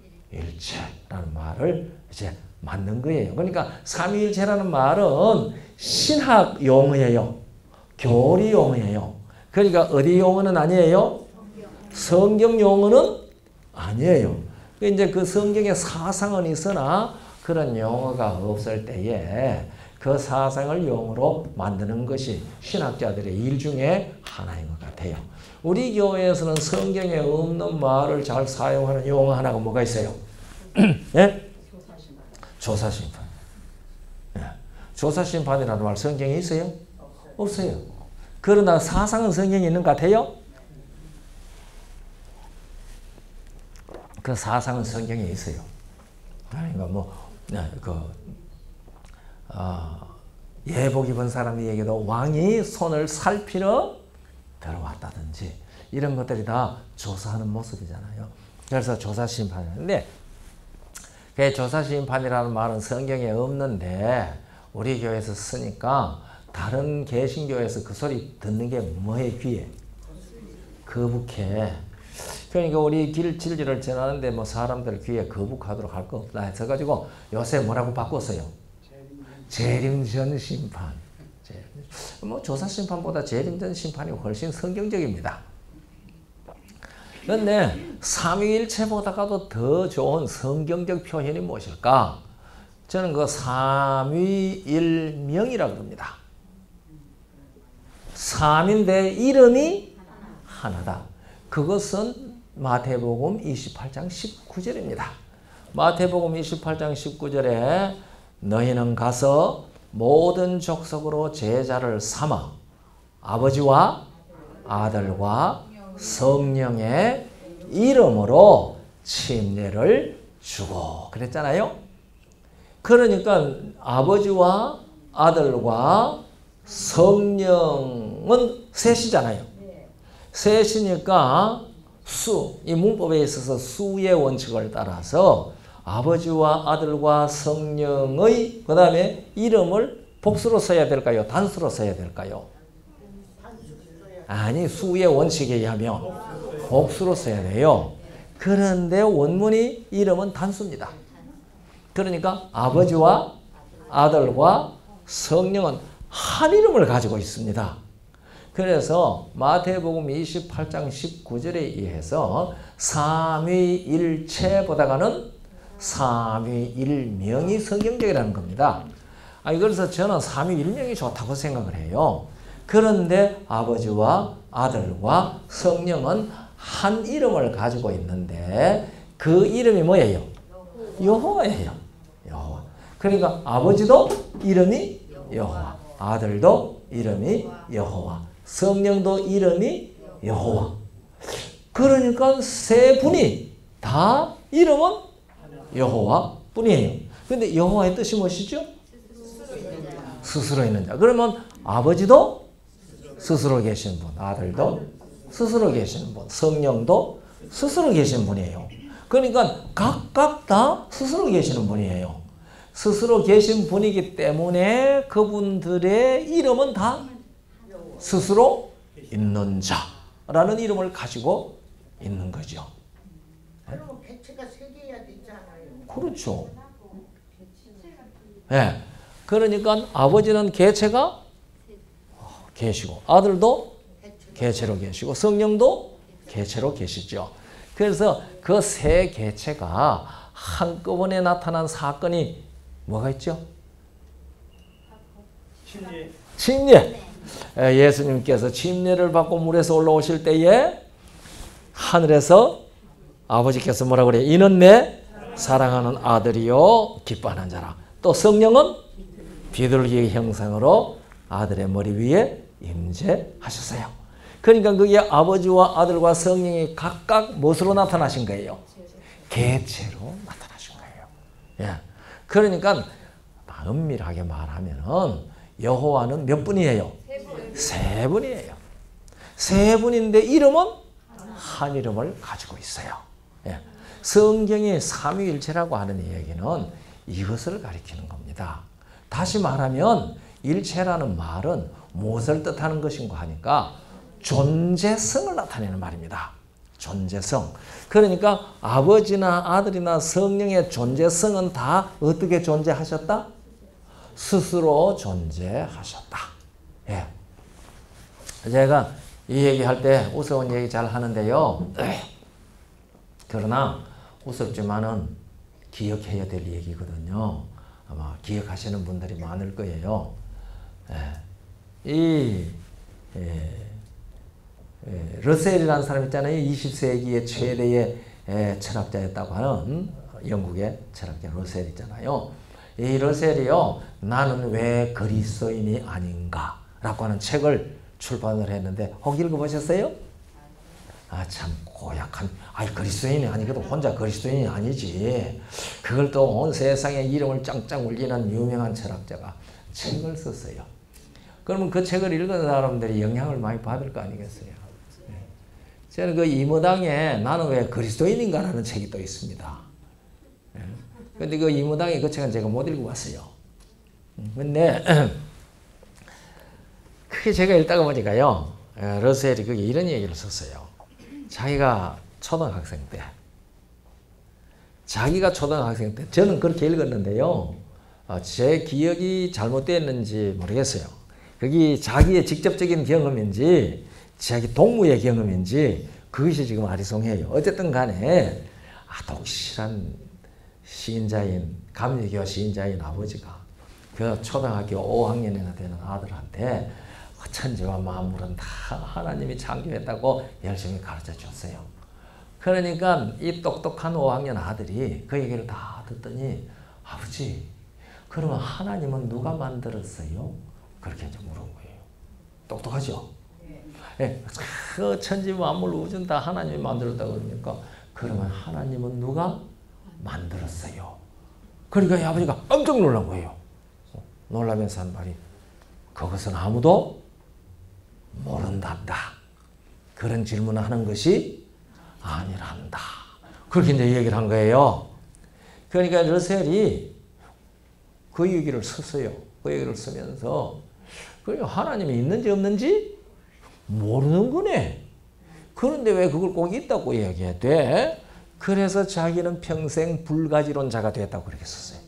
말을 이제 만든 거예요. 그러니까 삼위일체라는 말은 신학 용어예요. 교리 용어예요. 그러니까 어디 용어는 아니에요? 성경 용어는 아니에요. 이제 그 성경에 사상은 있으나 그런 용어가 없을 때에 그 사상을 용어로 만드는 것이 신학자들의 일 중에 하나인 것 같아요. 우리 교회에서는 성경에 없는 말을 잘 사용하는 용어 하나가 뭐가 있어요? 예? 조사심판. 예. 조사심판이라는 말 성경에 있어요? 없어요. 그러나 사상은 성경에 있는 것 같아요? 그 사상은 성경에 있어요. 그러니까 예복 입은 사람에게도 왕이 손을 살피러 들어왔다든지 이런 것들이 다 조사하는 모습이잖아요. 그래서 조사심판인데, 그 조사심판이라는 말은 성경에 없는데 우리 교회에서 쓰니까 다른 개신교에서 그 소리 듣는 게 뭐에 귀해? 거북해. 그러니까 우리 진리를 전하는데 뭐 사람들 귀에 거북하도록 할 거 없다 해서가지고 요새 뭐라고 바꿨어요? 재림전 심판. 뭐 조사 심판보다 재림전 심판이 훨씬 성경적입니다. 그런데 삼위일체보다도 더 좋은 성경적 표현이 무엇일까? 저는 그 삼위일명이라고 합니다. 삼인데 이름이 하나다. 그것은 마태복음 28장 19절입니다. 마태복음 28장 19절에 너희는 가서 모든 족속으로 제자를 삼아 아버지와 아들과 성령의 이름으로 침례를 주고 그랬잖아요. 그러니까 아버지와 아들과 성령은 셋이잖아요. 셋이니까 이 문법에 있어서 수의 원칙을 따라서 아버지와 아들과 성령의 그 다음에 이름을 복수로 써야 될까요? 단수로 써야 될까요? 아니, 수의 원칙에 의하면 복수로 써야 돼요. 그런데 원문이 이름은 단수입니다. 그러니까 아버지와 아들과 성령은 한 이름을 가지고 있습니다. 그래서 마태복음 28장 19절에 의해서 삼위일체보다는 삼위일명이 성경적이라는 겁니다. 그래서 저는 삼위일명이 좋다고 생각을 해요. 그런데 아버지와 아들과 성령은 한 이름을 가지고 있는데 그 이름이 뭐예요? 여호와예요. 여호와. 그러니까 아버지도 이름이 여호와, 아들도 이름이 여호와, 성령도 이름이 여호와. 그러니까 세 분이 다 이름은 여호와 뿐이에요. 그런데 여호와의 뜻이 무엇이죠? 스스로 있는 자. 그러면 아버지도 스스로 계신 분, 아들도 스스로 계신 분, 성령도 스스로 계신 분이에요. 그러니까 각각 다 스스로 계시는 분이에요. 스스로 계신 분이기 때문에 그분들의 이름은 다 스스로 있는 자라는 이름을 가지고 있는 거죠. 그럼 객체가 세 개야 되지 않아요? 그렇죠. 예. 그러니까 아버지는 개체가 계시고 아들도 개체로 계시고 성령도 개체로 계시죠. 그래서 그 세 개체가 한꺼번에 나타난 사건이 뭐가 있죠? 침례. 예수님께서 침례를 받고 물에서 올라오실 때에 하늘에서 아버지께서 뭐라고 그래요? 이는 내 사랑하는 아들이요 기뻐하는 자라. 또 성령은 비둘기의 형상으로 아들의 머리 위에 임재하셨어요. 그러니까 그게 아버지와 아들과 성령이 각각 무엇으로 나타나신 거예요? 개체로 나타나신 거예요. 예. 그러니까 엄밀하게 말하면은 여호와는 몇 분이에요? 세 분이에요. 세 분인데 이름은 한 이름을 가지고 있어요. 예. 성경이 삼위일체라고 하는 얘기는 이것을 가리키는 겁니다. 다시 말하면 일체라는 말은 무엇을 뜻하는 것인가 하니까 존재성을 나타내는 말입니다. 존재성. 그러니까 아버지나 아들이나 성령의 존재성은 다 어떻게 존재하셨다? 스스로 존재하셨다. 예. 제가 이 얘기할 때 우스운 얘기 잘 하는데요. 그러나 우습지만은 기억해야 될 얘기거든요. 아마 기억하시는 분들이 많을 거예요. 러셀이라는 사람 있잖아요. 20세기의 최대의 철학자였다고 하는 영국의 철학자 러셀 있잖아요. 이 러셀이요, 나는 왜 그리스도인이 아닌가 라고 하는 책을 출판을 했는데 혹 읽어보셨어요? 아, 참 고약한, 그리스도인이 아니거든. 혼자 그리스도인이 아니지. 그걸 또 온 세상에 이름을 짱짱 울리는 유명한 철학자가 책을 썼어요. 그러면 그 책을 읽은 사람들이 영향을 많이 받을 거 아니겠어요? 저는 그 이무당에 나는 왜 그리스도인인가라는 책이 또 있습니다. 근데 그 이무당의 그 책은 제가 못 읽어봤어요. 근데 그게 제가 읽다가 보니까요, 러셀이 그게 이런 얘기를 썼어요. 자기가 초등학생 때, 저는 그렇게 읽었는데요. 제 기억이 잘못됐는지 모르겠어요. 그게 자기의 직접적인 경험인지, 자기 동무의 경험인지, 그것이 지금 아리송해요. 어쨌든 간에, 독실한 시인자인, 감리교 시인자인 아버지가 그 초등학교 5학년이나 되는 아들한테 천지와 만물은 다 하나님이 창조했다고 열심히 가르쳐 줬어요. 그러니까 이 똑똑한 5학년 아들이 그 얘기를 다 듣더니 아버지, 그러면 하나님은 누가 만들었어요? 그렇게 이제 물은 거예요. 똑똑하죠? 네. 그 천지 만물 우주는 다 하나님이 만들었다고 그러니까 그러면 하나님은 누가 만들었어요? 그러니까 이 아버지가 깜짝 놀란 거예요. 놀라면서 한 말이 그것은 아무도 모른단다. 그런 질문을 하는 것이 아니란다. 그렇게 이제 얘기를 한 거예요. 그러니까 러셀이 그 얘기를 썼어요. 그 얘기를 쓰면서 하나님이 있는지 없는지 모르는 거네. 그런데 왜 그걸 꼭 있다고 얘기해야 돼? 그래서 자기는 평생 불가지론자가 됐다고 그렇게 썼어요.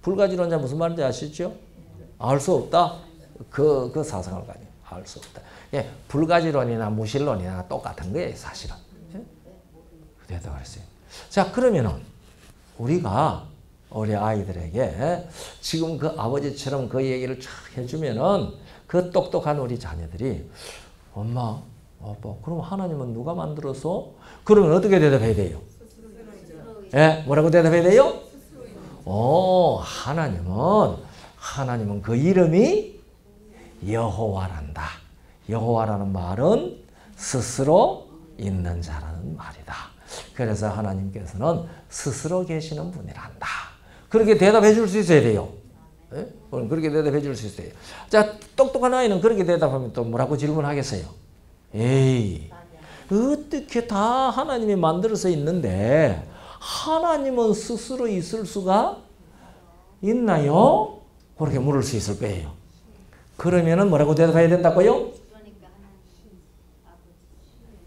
불가지론자 무슨 말인지 아시죠? 알 수 없다. 그 사상을 가지고 알 수 없다. 예, 불가지론이나 무신론이나 똑같은 거예요, 사실은. 됐다고 그랬어요. 자, 그러면은 우리가 우리 아이들에게 지금 그 아버지처럼 그 얘기를 쫙 해주면은 그 똑똑한 우리 자녀들이 엄마, 아빠, 그럼 하나님은 누가 만들어서? 그러면 어떻게 대답해야 돼요? 예, 뭐라고 대답해야 돼요? 하나님은 그 이름이 여호와란다. 여호와라는 말은 스스로 있는 자라는 말이다. 그래서 하나님께서는 스스로 계시는 분이란다. 그렇게 대답해 줄 수 있어야 돼요. 예? 그렇게 대답해 줄 수 있어요. 자, 똑똑한 아이는 그렇게 대답하면 또 뭐라고 질문하겠어요? 에이, 어떻게 다 하나님이 만들어서 있는데 하나님은 스스로 있을 수가 있나요? 그렇게 물을 수 있을 거예요. 그러면은 뭐라고 대답해야 된다고요?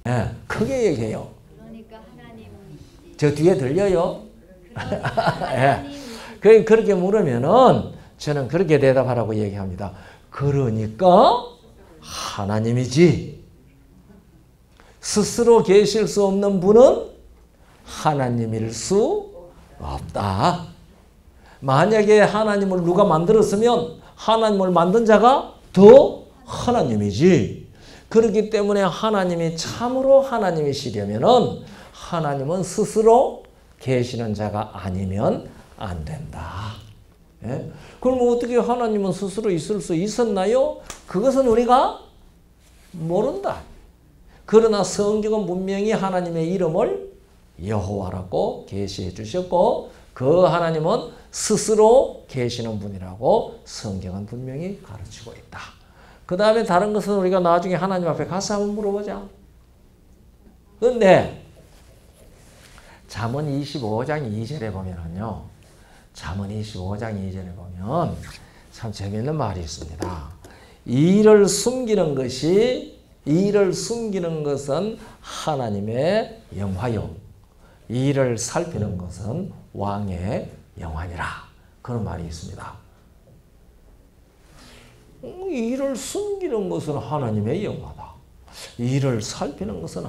네, 크게 얘기해요. 저 뒤에 들려요? 예. 그렇게 물으면은 저는 그렇게 대답하라고 얘기합니다. 그러니까 하나님이지. 스스로 계실 수 없는 분은 하나님일 수 없다. 만약에 하나님을 누가 만들었으면 하나님을 만든 자가 더 하나님이지. 그렇기 때문에 하나님이 참으로 하나님이시려면은 하나님은 스스로 계시는 자가 아니면 안 된다. 예? 그럼 어떻게 하나님은 스스로 있을 수 있었나요? 그것은 우리가 모른다. 그러나 성경은 분명히 하나님의 이름을 여호와라고 계시해 주셨고 그 하나님은 스스로 계시는 분이라고 성경은 분명히 가르치고 있다. 그 다음에 다른 것은 우리가 나중에 하나님 앞에 가서 한번 물어보자. 그런데 잠언 25장 2절에 보면은요. 잠언 25장 2절에 보면 참 재미있는 말이 있습니다. 일을 숨기는 것은 하나님의 영화요. 일을 살피는 것은 왕의 영화니라. 그런 말이 있습니다. 일을 숨기는 것은 하나님의 영화다. 일을 살피는 것은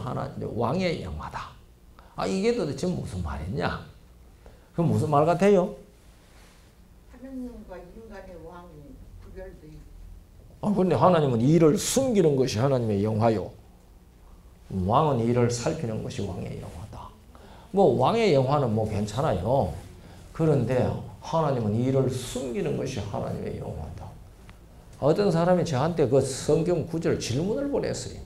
왕의 영화다. 이게 도대체 무슨 말이냐? 그 무슨 말 같아요? 하나님과 인간의 왕이 구별돼 있고. 근데 하나님은 일을 숨기는 것이 하나님의 영화요. 왕은 일을 살피는 것이 왕의 영화다. 왕의 영화는 괜찮아요. 그런데 하나님은 일을 숨기는 것이 하나님의 영화다. 어떤 사람이 저한테 그 성경 구절 질문을 보냈어요.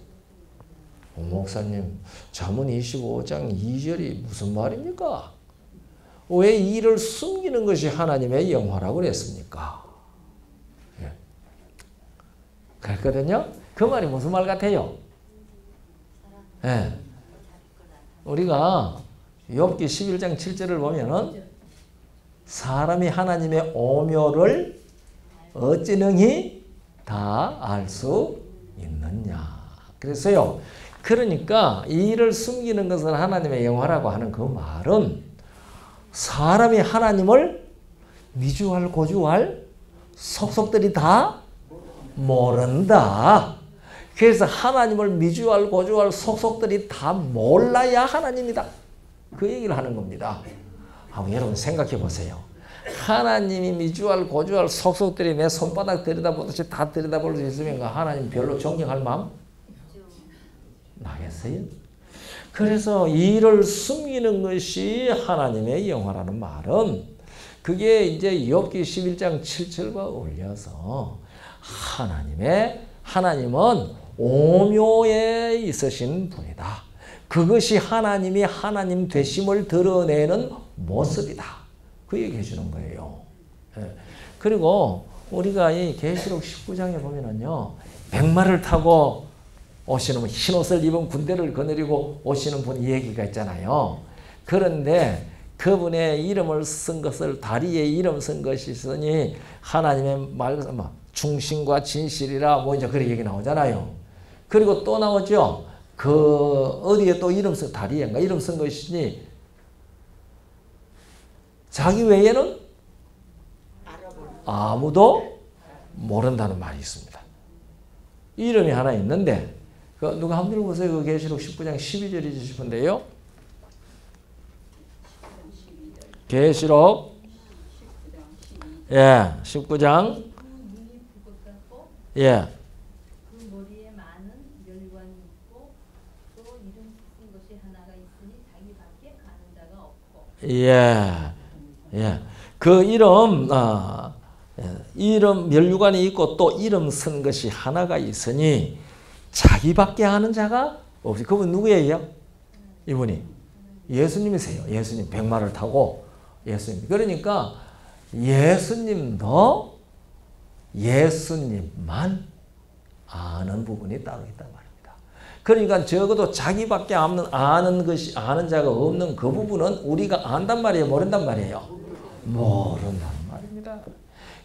목사님, 잠언 25장 2절이 무슨 말입니까? 왜 일을 숨기는 것이 하나님의 영화라고 그랬습니까? 예. 그랬거든요. 그 말이 무슨 말 같아요? 예. 우리가 욥기 11장 7절을 보면은 사람이 하나님의 오묘를 어찌 능히 다 알 수 있느냐. 그래서요. 그러니까 일을 숨기는 것은 하나님의 영화라고 하는 그 말은 사람이 하나님을 미주알 고주알 속속들이 다 모른다. 그래서 하나님을 미주알 고주알 속속들이 다 몰라야 하나님이다. 그 얘기를 하는 겁니다. 여러분 생각해 보세요. 하나님이 미주알 고주알 속속들이 내 손바닥 들여다보듯이 다 들여다볼 수 있으면 하나님 별로 존경할 마음 나겠어요? 그래서 일을 숨기는 것이 하나님의 영화라는 말은 그게 이제 욥기 11장 7절과 어울려서 하나님은 오묘에 있으신 분이다. 그것이 하나님이 하나님 되심을 드러내는 모습이다. 그 얘기 해주는 거예요. 그리고 우리가 이 계시록 19장에 보면은요, 백마를 타고 오시는 분, 흰 옷을 입은 군대를 거느리고 오시는 분 얘기가 있잖아요. 그런데 그분의 이름을 쓴 것을 다리에 이름 쓴 것이 있으니 하나님의 말, 중심과 진실이라 이제 그런 얘기 나오잖아요. 그리고 또 나오죠. 어디에 또 이름 쓴 다리에인가 이름 쓴 것이니 자기 외에는 아무도 모른다는 말이 있습니다. 이름이 하나 있는데 누가 한번 읽어보세요. 그 계시록 19장 12절이지 싶은데요. 계시록 19장 예. 그 머리에 많은 멸관이 있고 또 이름 쓴 것이 하나가 있으니 자기밖에 가는 자가 없고. 예. 그 이름 멸관이 있고 또 이름 쓴 것이 하나가 있으니 자기밖에 아는 자가 없지. 그분 누구예요? 이분이 예수님이세요. 예수님 백마를 타고 예수님. 그러니까 예수님도 예수님만 아는 부분이 따로 있단 말입니다. 그러니까 적어도 자기밖에 아는 자가 없는 그 부분은 우리가 안단 말이에요, 모른단 말이에요? 모른단 말입니다.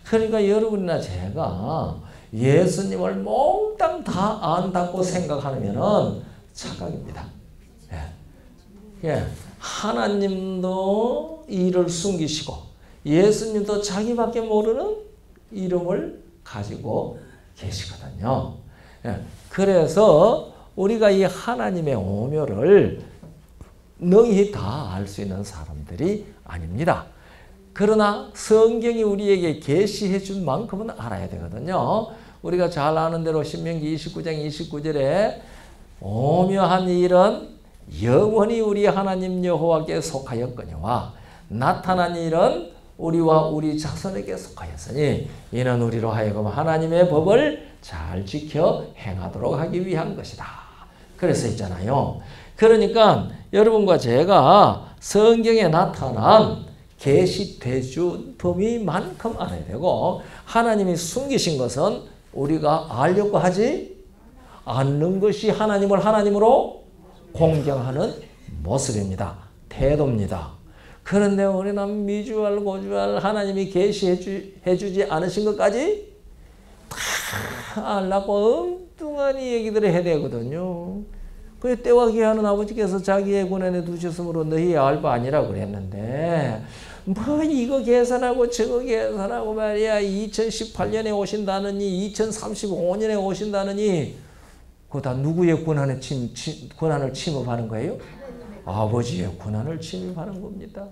그러니까 여러분이나 제가 예수님을 몽땅 다 안다고 생각하면은 착각입니다. 예, 하나님도 이를 숨기시고 예수님도 자기밖에 모르는 이름을 가지고 계시거든요. 예, 그래서 우리가 이 하나님의 오묘를 능히 다 알 수 있는 사람들이 아닙니다. 그러나 성경이 우리에게 계시해 준 만큼은 알아야 되거든요. 우리가 잘 아는 대로 신명기 29장 29절에 오묘한 일은 영원히 우리 하나님 여호와께 속하였거니와 나타난 일은 우리와 우리 자손에게 속하였으니 이는 우리로 하여금 하나님의 법을 잘 지켜 행하도록 하기 위한 것이다. 그래서 있잖아요. 그러니까 여러분과 제가 성경에 나타난 계시되준 범위만큼 알아야 되고 하나님이 숨기신 것은 우리가 알려고 하지 않는 것이 하나님을 하나님으로 공경하는 모습입니다. 태도입니다. 그런데 우리는 미주알 고주알 하나님이 계시해 주지 않으신 것까지 다 알라고 엉뚱한 얘기들을 해야 되거든요. 그 때와 기하는 아버지께서 자기의 권한에 두셨으므로 너희의 알바 아니라 그랬는데 뭐 이거 계산하고 저거 계산하고 말이야 2018년에 오신다느니 2035년에 오신다느니 그거 다 누구의 권한을 침입하는 거예요? 아버지의 권한을 침입하는 겁니다.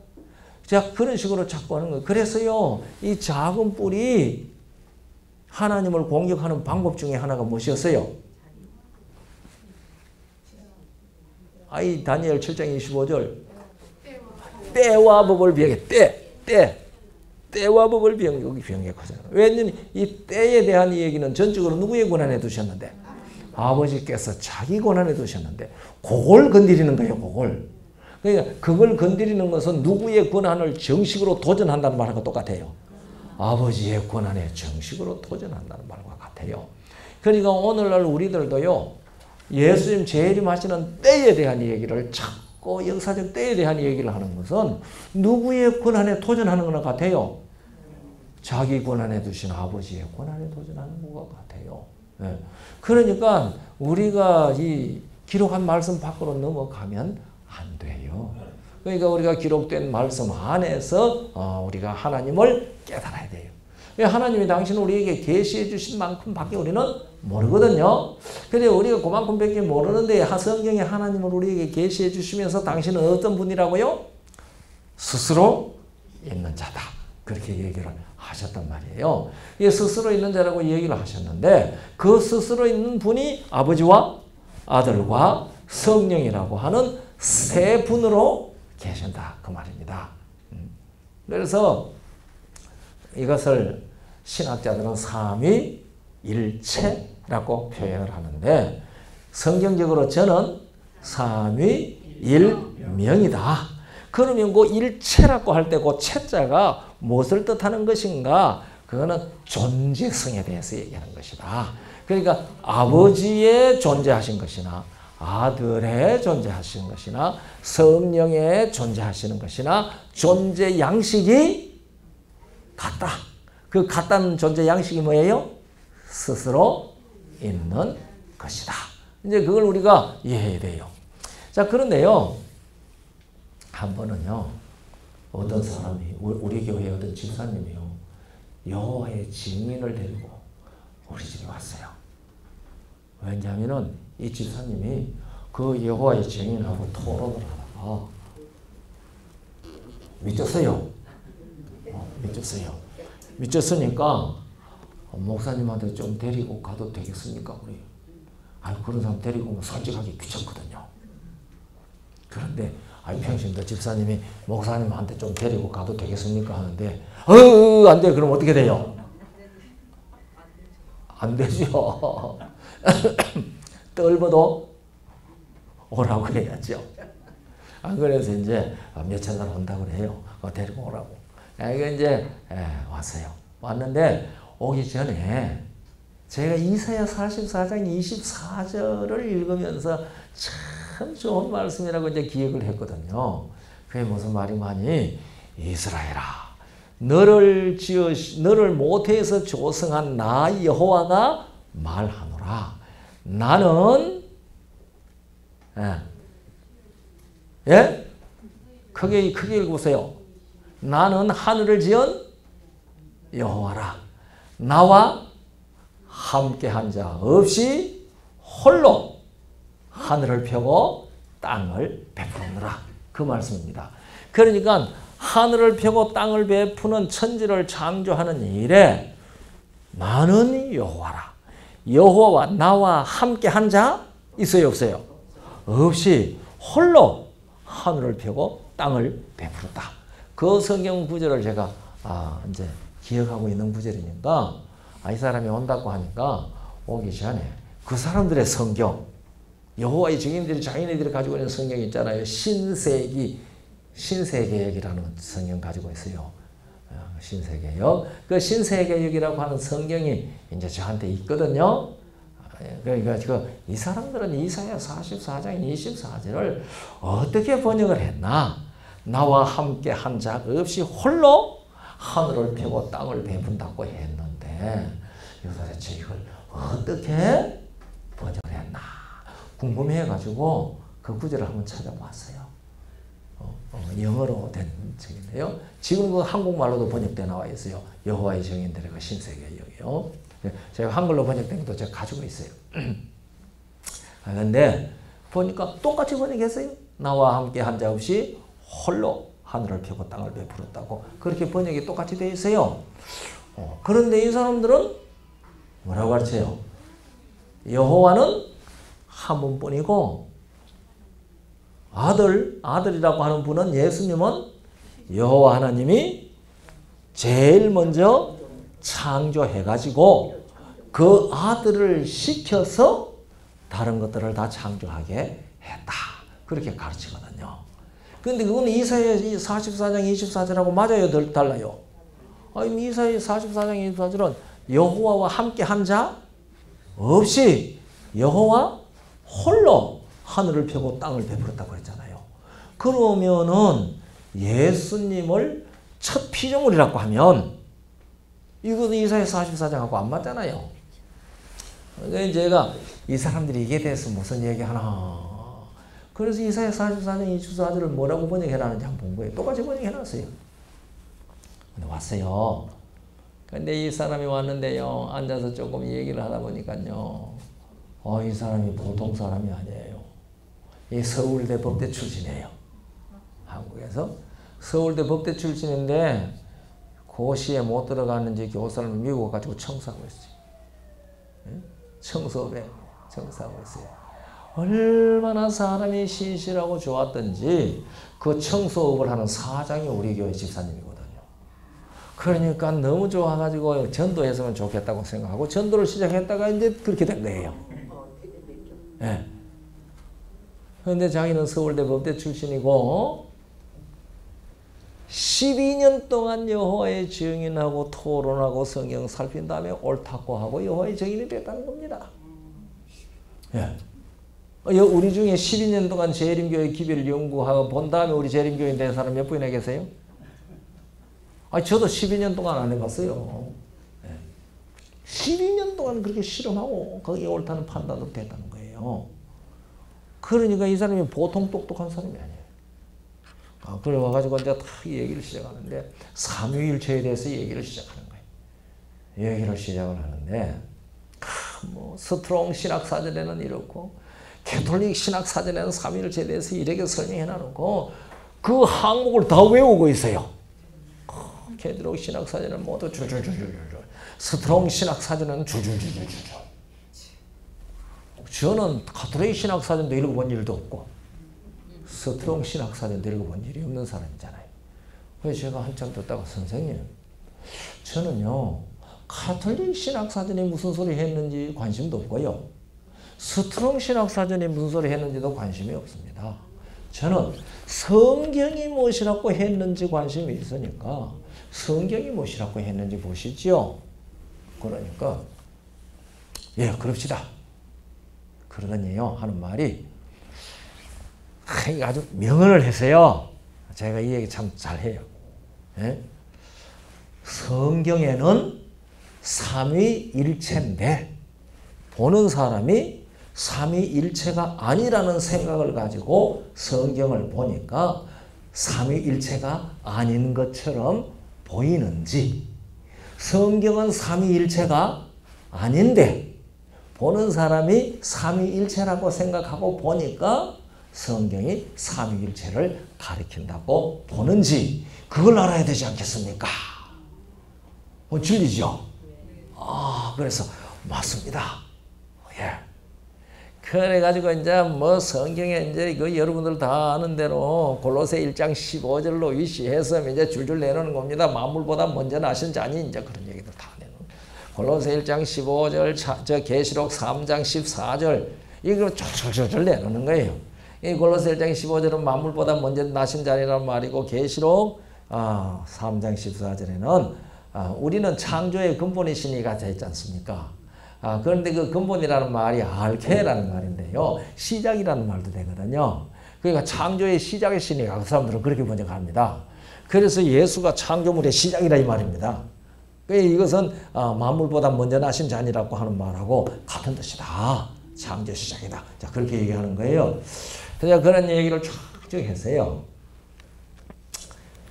자, 그런 식으로 자꾸 하는 거예요. 그래서요, 이 작은 뿔이 하나님을 공격하는 방법 중에 하나가 무엇이었어요? 다니엘 7장 25절. 때와 법을 비하게, 때와 법을 비하게거든요. 왜냐면 이 때에 대한 얘기는 전적으로 누구의 권한에 두셨는데? 아버지께서 자기 권한에 두셨는데, 그걸 건드리는 거예요, 그걸. 그러니까 그걸 건드리는 것은 누구의 권한을 정식으로 도전한다는 말과 똑같아요. 아버지의 권한에 정식으로 도전한다는 말과 같아요. 그러니까 오늘날 우리들도요, 예수님 재림하시는 때에 대한 얘기를 자꾸 역사적 때에 대한 얘기를 하는 것은 누구의 권한에 도전하는 것 같아요? 자기 권한에 두신 아버지의 권한에 도전하는 것 같아요. 네. 그러니까 우리가 이 기록한 말씀 밖으로 넘어가면 안 돼요. 그러니까 우리가 기록된 말씀 안에서 우리가 하나님을 깨달아야 돼요. 하나님이 당신 우리에게 계시해 주신 만큼밖에 우리는 모르거든요. 근데 우리가 그만큼밖에 모르는데 성경에 하나님을 우리에게 계시해 주시면서 당신은 어떤 분이라고요? 스스로 있는 자다. 그렇게 얘기를 하셨단 말이에요. 스스로 있는 자라고 얘기를 하셨는데 그 스스로 있는 분이 아버지와 아들과 성령이라고 하는 세 분으로 계신다. 그 말입니다. 그래서 이것을 신학자들은 삼위일체라고 표현을 하는데 성경적으로 저는 삼위일명이다. 그러면 그 일체라고 할 때 그 체자가 무엇을 뜻하는 것인가? 그거는 존재성에 대해서 얘기하는 것이다. 그러니까 아버지의 존재하신 것이나 아들의 존재하시는 것이나 성령의 존재하시는 것이나 존재 양식이 같다. 그 같다는 존재 양식이 뭐예요? 스스로 있는 것이다. 이제 그걸 우리가 이해해야 돼요. 자, 그런데요. 한 번은요. 어떤 사람이 우리 교회 어떤 집사님이요. 여호와의 증인을 데리고 우리 집에 왔어요. 왜냐하면은 이 집사님이 그 여호와의 증인하고 토론을 하다가 미쳤어요. 미쳤으니까 목사님한테 좀 데리고 가도 되겠습니까? 그래요. 그런 사람 데리고 오면 솔직하게 귀찮거든요. 그런데 평신도 집사님이 목사님한테 좀 데리고 가도 되겠습니까? 하는데 안 돼. 그럼 어떻게 돼요? 안 되죠. 떨어도 오라고 해야죠. 그래서 이제 몇천 날 온다고 그래요. 데리고 오라고. 이제 왔어요. 왔는데 오기 전에 제가 이사야 44장 24절을 읽으면서 참 좋은 말씀이라고 이제 기억을 했거든요. 그게 무슨 말이냐니 이스라엘아 너를 모태에서 조성한 나 여호와가 말하노라. 나는 크게 읽으세요. 나는 하늘을 지은 여호와라. 나와 함께한 자 없이 홀로 하늘을 펴고 땅을 베푸느라. 그 말씀입니다. 그러니까 하늘을 펴고 땅을 베푸는 천지를 창조하는 일에 나는 여호와라. 여호와와 나와 함께한 자 있어요, 없어요? 없이 홀로 하늘을 펴고 땅을 베풀었다. 그 성경 구절을 제가 이제 기억하고 있는 구절이니까 이 사람이 온다고 하니까 오기 전에 그 사람들의 성경, 여호와의 증인들이 자기네들이 가지고 있는 성경이 있잖아요. 신세계역이라는 성경 가지고 있어요. 신세계역. 그 신세계역이라고 하는 성경이 이제 저한테 있거든요. 그러니까 이 사람들은 이사야 44장 24절을 어떻게 번역을 했나? 나와 함께 한 자 없이 홀로 하늘을 펴고 땅을 베푼다고 했는데 도대체 이걸 어떻게 번역을 했나? 궁금해가지고 그 구절을 한번 찾아봤어요. 영어로 된 책인데요. 지금 그 한국말로도 번역되어 나와 있어요. 여호와의 증인들의 그 신세계역이요. 제가 한글로 번역된 것도 제가 가지고 있어요. 그런데 보니까 똑같이 번역했어요. 나와 함께 한 자 없이 홀로 하늘을 펴고 땅을 베풀었다고 그렇게 번역이 똑같이 되어 있어요. 그런데 이 사람들은 뭐라고 가르쳐요? 여호와는 한 분뿐이고 아들이라고 하는 분은 예수님은 여호와 하나님이 제일 먼저 창조해가지고 그 아들을 시켜서 다른 것들을 다 창조하게 했다. 그렇게 가르치거든요. 그런데 그건 이사야 44장 24절하고 맞아요? 달라요? 이사야 44장 24절은 여호와와 함께 한 자 없이 여호와 홀로 하늘을 펴고 땅을 베풀었다고 그랬잖아요. 그러면은 예수님을 첫 피조물이라고 하면 이것도 이사야 44장하고 안 맞잖아요. 그러니까 제가 이 사람들이 이게 대해서 무슨 얘기하나. 그래서 이사야 44장 24절을 뭐라고 번역해놨는지 한번 본 거예요. 똑같이 번역해놨어요. 근데 왔어요. 근데 이 사람이 왔는데요. 앉아서 조금 얘기를 하다 보니까요. 이 사람이 보통 사람이 아니에요. 이 서울대 법대 출신이에요. 한국에서. 서울대 법대 출신인데 고시에 못 들어갔는지 교사를 미국 가지고 청소하고 있어요. 청소하고 있어요. 얼마나 사람이 신실하고 좋았던지 그 청소업을 하는 사장이 우리 교회 집사님이거든요. 그러니까 너무 좋아가지고 전도했으면 좋겠다고 생각하고 전도를 시작했다가 이제 그렇게 된 거예요. 네. 그런데 자기는 서울대 법대 출신이고 12년 동안 여호와의 증인하고 토론하고 성경 살핀 다음에 옳다고 하고 여호와의 증인이 됐다는 겁니다. 예. 우리 중에 12년 동안 재림교회 기별을 연구하고 본 다음에 우리 재림교회 된 사람 몇 분이나 계세요? 저도 12년 동안 안 해봤어요. 예. 12년 동안 그렇게 실험하고 거기에 옳다는 판단으로 됐다는 거예요. 그러니까 이 사람이 보통 똑똑한 사람이 아니에요. 그래 와가지고 이제 다 얘기를 시작하는데 삼위일체에 대해서 얘기를 시작하는 거예요. 얘기를 시작을 하는데 스트롱 신학사전에는 이렇고 캐톨릭 신학사전에는 삼위일체에 대해서 이렇게 설명해 놔놓고 그 항목을 다 외우고 있어요. 캐톨릭 신학사전은 모두 줄줄줄줄줄, 스트롱 신학사전은 줄줄줄줄줄. 저는 가톨릭 신학사전도 읽어본 일도 없고 스트롱 신학사전도 읽어본 일이 없는 사람이잖아요. 그래서 제가 한참 듣다가 선생님, 저는요 가톨릭 신학사전이 무슨 소리 했는지 관심도 없고요. 스트롱 신학사전이 무슨 소리 했는지도 관심이 없습니다. 저는 성경이 무엇이라고 했는지 관심이 있으니까 성경이 무엇이라고 했는지 보시죠. 그러니까 예, 그럽시다. 그러더니요 하는 말이 아주 명언을 했어요. 제가 이 얘기 참 잘해요. 예? 성경에는 삼위일체인데 보는 사람이 삼위일체가 아니라는 생각을 가지고 성경을 보니까 삼위일체가 아닌 것처럼 보이는지, 성경은 삼위일체가 아닌데 보는 사람이 삼위일체라고 생각하고 보니까 성경이 삼위일체를 가리킨다고 보는지, 그걸 알아야 되지 않겠습니까? 진리죠? 그래서 맞습니다. 예. 그래가지고 이제 뭐 성경에 이제 그 여러분들 다 아는 대로 골로새 1장 15절로 위시해서 이제 줄줄 내놓는 겁니다. 만물보다 먼저 나신 자니 이제 그런 얘기들 다 내놓는. 골로새 1장 15절, 저 계시록 3장 14절 이거 줄줄 내놓는 거예요. 이 골로새 1장 15절은 만물보다 먼저 나신 자니라는 말이고, 계시록 3장 14절에는 우리는 창조의 근본이시니가 되어 있지 않습니까? 그런데 그 근본이라는 말이 알케라는 말인데요. 시작이라는 말도 되거든요. 그러니까 창조의 시작의 신이가 그 사람들은 그렇게 번역합니다. 그래서 예수가 창조물의 시작이라 이 말입니다. 이것은 만물보다 먼저 나신 자니라고 하는 말하고 같은 뜻이다. 창조 시작이다. 자, 그렇게 얘기하는 거예요. 그래서 그런 얘기를 쭉 했어요.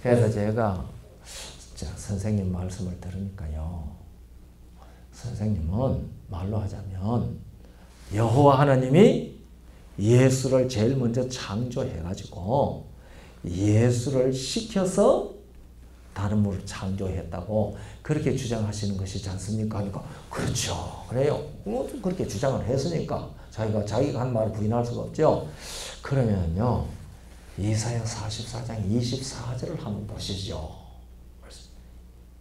그래서 제가 선생님 말씀을 들으니까요. 선생님은 말로 하자면 여호와 하나님이 예수를 제일 먼저 창조해가지고 예수를 시켜서 다른 물을 창조했다고 그렇게 주장하시는 것이지 않습니까? 하니까 그렇죠. 그래요. 그렇게 주장을 했으니까 자기가 한 말을 부인할 수가 없죠. 그러면요. 이사야 44장 24절을 한번 보시죠.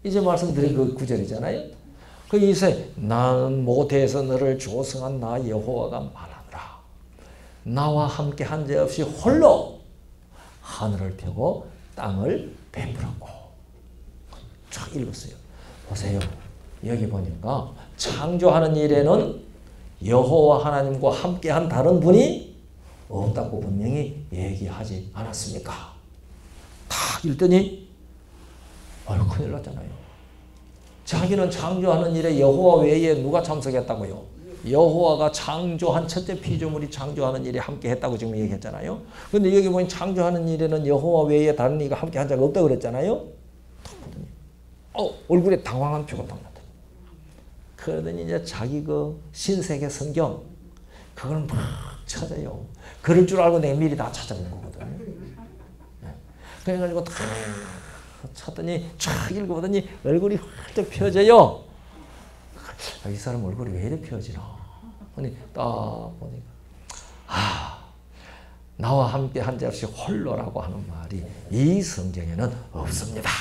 이제 말씀드린 그 구절이잖아요. 그 이사야, 나는 모태에서 너를 조성한 나 여호와가 말하노라. 나와 함께 한자 없이 홀로 하늘을 펴고 땅을 베풀었고. 쫙 읽었어요. 보세요. 여기 보니까 창조하는 일에는 여호와 하나님과 함께한 다른 분이 없다고 분명히 얘기하지 않았습니까? 딱 읽더니 큰일 났잖아요. 자기는 창조하는 일에 여호와 외에 누가 참석했다고요? 여호와가 창조한 첫째 피조물이 창조하는 일에 함께 했다고 지금 얘기했잖아요. 근데 여기 보니 창조하는 일에는 여호와 외에 다른 이가 함께 한 자가 없다고 그랬잖아요. 얼굴에 당황한 표가 딱 나타나. 그러더니 이제 자기 그 신세계 성경 그걸 막 찾아요. 그럴 줄 알고 내가 미리 다 찾아본 거거든요. 그래가지고 다 찾더니 쫙 읽어보더니 얼굴이 활짝 펴져요. 이 사람 얼굴이 왜 이렇게 펴지나? 아니 딱 보니까 나와 함께 한자 없이 홀로라고 하는 말이 이 성경에는 없습니다.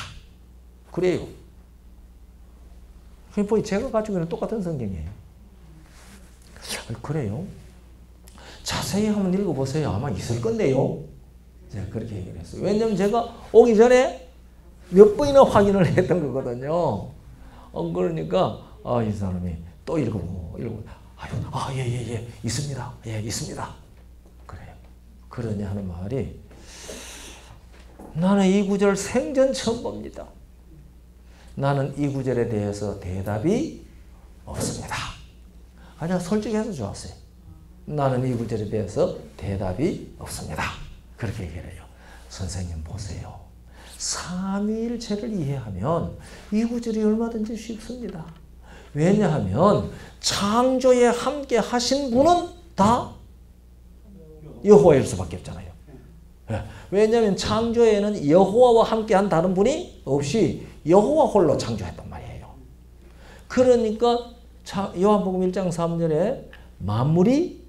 그래요. 그러니까 제가 가지고 있는 똑같은 성경이에요. 그래요. 자세히 한번 읽어보세요. 아마 있을 건데요. 제가 그렇게 얘기를 했어요. 왜냐면 제가 오기 전에 몇 번이나 확인을 했던 거거든요. 그러니까 이 사람이 또 읽어보고 예, 있습니다. 예, 있습니다. 그래요. 그러냐 하는 말이 나는 이 구절 생전 처음 봅니다. 나는 이 구절에 대해서 대답이 없습니다. 아니야, 솔직해서 좋았어요. 나는 이 구절에 대해서 대답이 없습니다. 그렇게 얘기를 해요. 선생님 보세요. 삼위일체를 이해하면 이 구절이 얼마든지 쉽습니다. 왜냐하면 창조에 함께 하신 분은 다 여호와일 수밖에 없잖아요. 왜냐하면 창조에는 여호와와 함께한 다른 분이 없이 여호와 홀로 창조했단 말이에요. 그러니까 요한복음 1장 3절에 만물이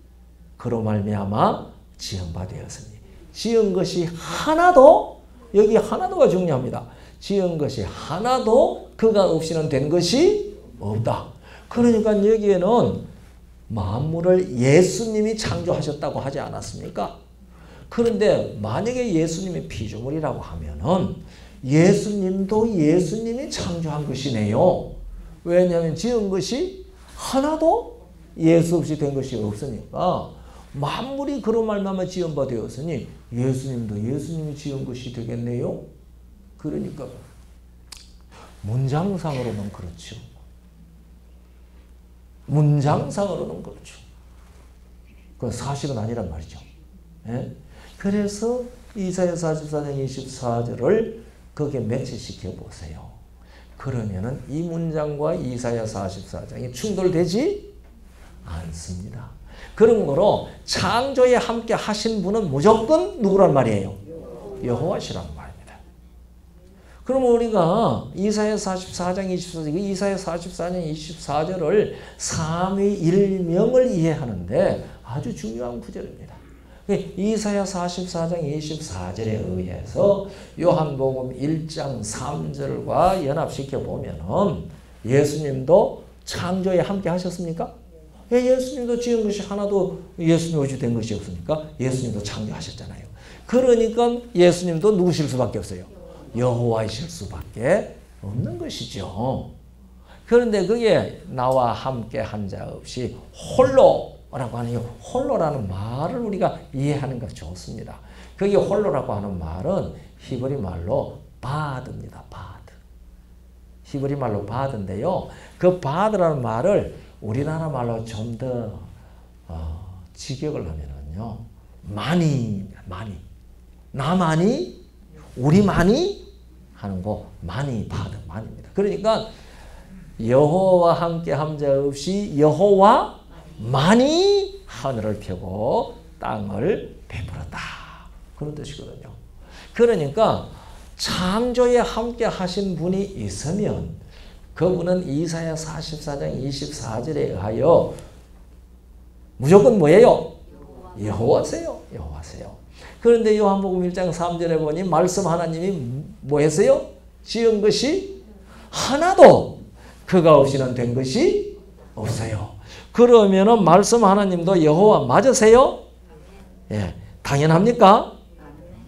그로 말미암아 지은 바 되었으니, 지은 것이 하나도, 여기 하나도가 중요합니다. 지은 것이 하나도 그가 없이는 된 것이 없다. 그러니까 여기에는 만물을 예수님이 창조하셨다고 하지 않았습니까? 그런데 만약에 예수님이 피조물이라고 하면은 예수님도 예수님이 창조한 것이네요. 왜냐하면 지은 것이 하나도 예수 없이 된 것이 없으니까 만물이 그로 말미암아 지은 바 되었으니 예수님도 예수님이 지은 것이 되겠네요. 그러니까 문장상으로는 그렇죠. 문장상으로는 그렇죠. 그건 사실은 아니란 말이죠. 예? 그래서 이사야 44장 24절을 거기에 매치시켜 보세요. 그러면은 이 문장과 이사야 44장이 충돌되지 않습니다. 그러므로 창조에 함께 하신 분은 무조건 누구란 말이에요? 여호와시란 말입니다. 그럼 우리가 이사야 44장 24절, 이사야 44장 24절을 삼위일명을 이해하는데 아주 중요한 구절입니다. 이사야 44장 24절에 의해서 요한복음 1장 3절과 연합시켜 보면은 예수님도 창조에 함께 하셨습니까? 예수님도 지은 것이 하나도 예수님 오지 된 것이 없으니까 예수님도 창조하셨잖아요. 그러니까 예수님도 누구실 수밖에 없어요? 여호와이실 수밖에 없는 것이죠. 그런데 그게 나와 함께 한 자 없이 홀로라고 하는 홀로라는 말을 우리가 이해하는 것 좋습니다. 그게 홀로라고 하는 말은 히브리 말로 바드입니다. 바드. 히브리 말로 바드인데요. 그 바드라는 말을 우리나라 말로 좀 더 직역을 하면은요, 많이. 나만이, 우리만이 하는 거 많이 바드 많입니다. 그러니까 여호와 함께 함자 없이 여호와만이 하늘을 펴고 땅을 베풀었다. 그런 뜻이거든요. 그러니까 창조에 함께 하신 분이 있으면 그분은 이사야 44장 24절에 의하여 무조건 뭐예요? 여호와세요. 여호와세요. 그런데 요한복음 1장 3절에 보니 말씀 하나님이 뭐 했어요? 지은 것이 하나도 그가 없이는 된 것이 없어요. 그러면은 말씀 하나님도 여호와 맞으세요? 예, 당연합니까?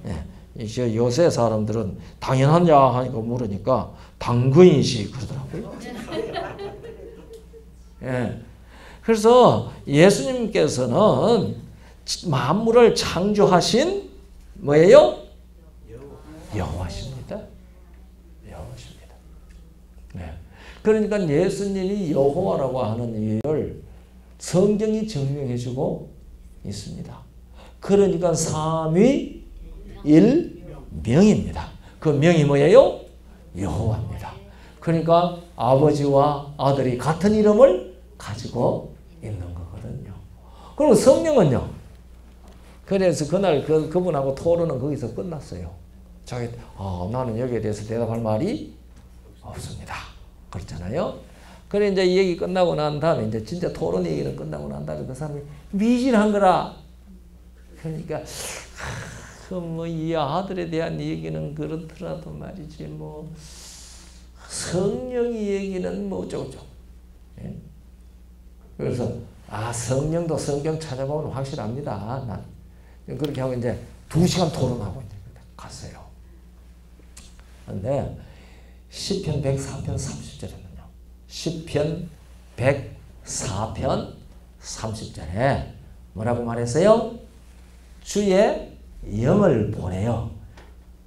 예, 이제 요새 사람들은 당연하냐 하니까 물으니까 당근이지 그러더라고요. 예, 그래서 예수님께서는 만물을 창조하신 뭐예요? 여호와십니다. 여호와십니다. 네. 그러니까 예수님이 여호와라고 하는 이유를 성경이 증명해주고 있습니다. 그러니까 삼위일명입니다. 그 명이 뭐예요? 여호와입니다. 그러니까 아버지와 아들이 같은 이름을 가지고 있는 거거든요. 그럼 성령은요? 그래서 그날 그분하고 토론은 거기서 끝났어요. 나는 여기에 대해서 대답할 말이 없습니다. 그렇잖아요. 그래 이제 이 얘기 끝나고 난 다음에 이제 진짜 토론 얘기는 끝나고 난 다음에 그 사람이 미진한 거라. 그러니까 뭐 이 아들에 대한 얘기는 그렇더라도 말이지 뭐 성령이 얘기는 뭐 어쩌고저쩌고. 예? 그래서 성령도 성경 찾아보면 확실합니다. 난 그렇게 하고 이제 2시간 토론하고 이제 갔어요. 근데 시편 104편 30절에는요. 시편 104편 30절에 뭐라고 말했어요? 주의 영을 보내어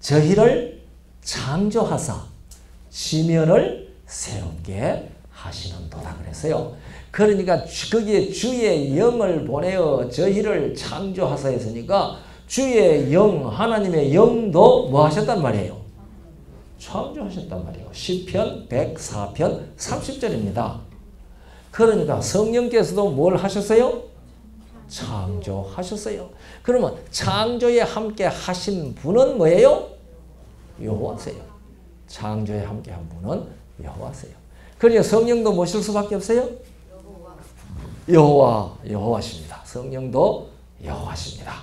저희를 창조하사 지면을 새롭게 하시는도다 그랬어요. 그러니까 거기에 주의 영을 보내어 저희를 창조하사 했으니까 주의 영, 하나님의 영도 뭐 하셨단 말이에요? 창조하셨단 말이에요. 시편 104편 30절입니다. 그러니까 성령께서도 뭘 하셨어요? 창조하셨어요. 그러면 창조에 함께 하신 분은 뭐예요? 여호와세요. 창조에 함께 한 분은 여호와세요. 그러니까 성령도 모실 수밖에 없어요? 여호와십니다. 성령도 여호와십니다.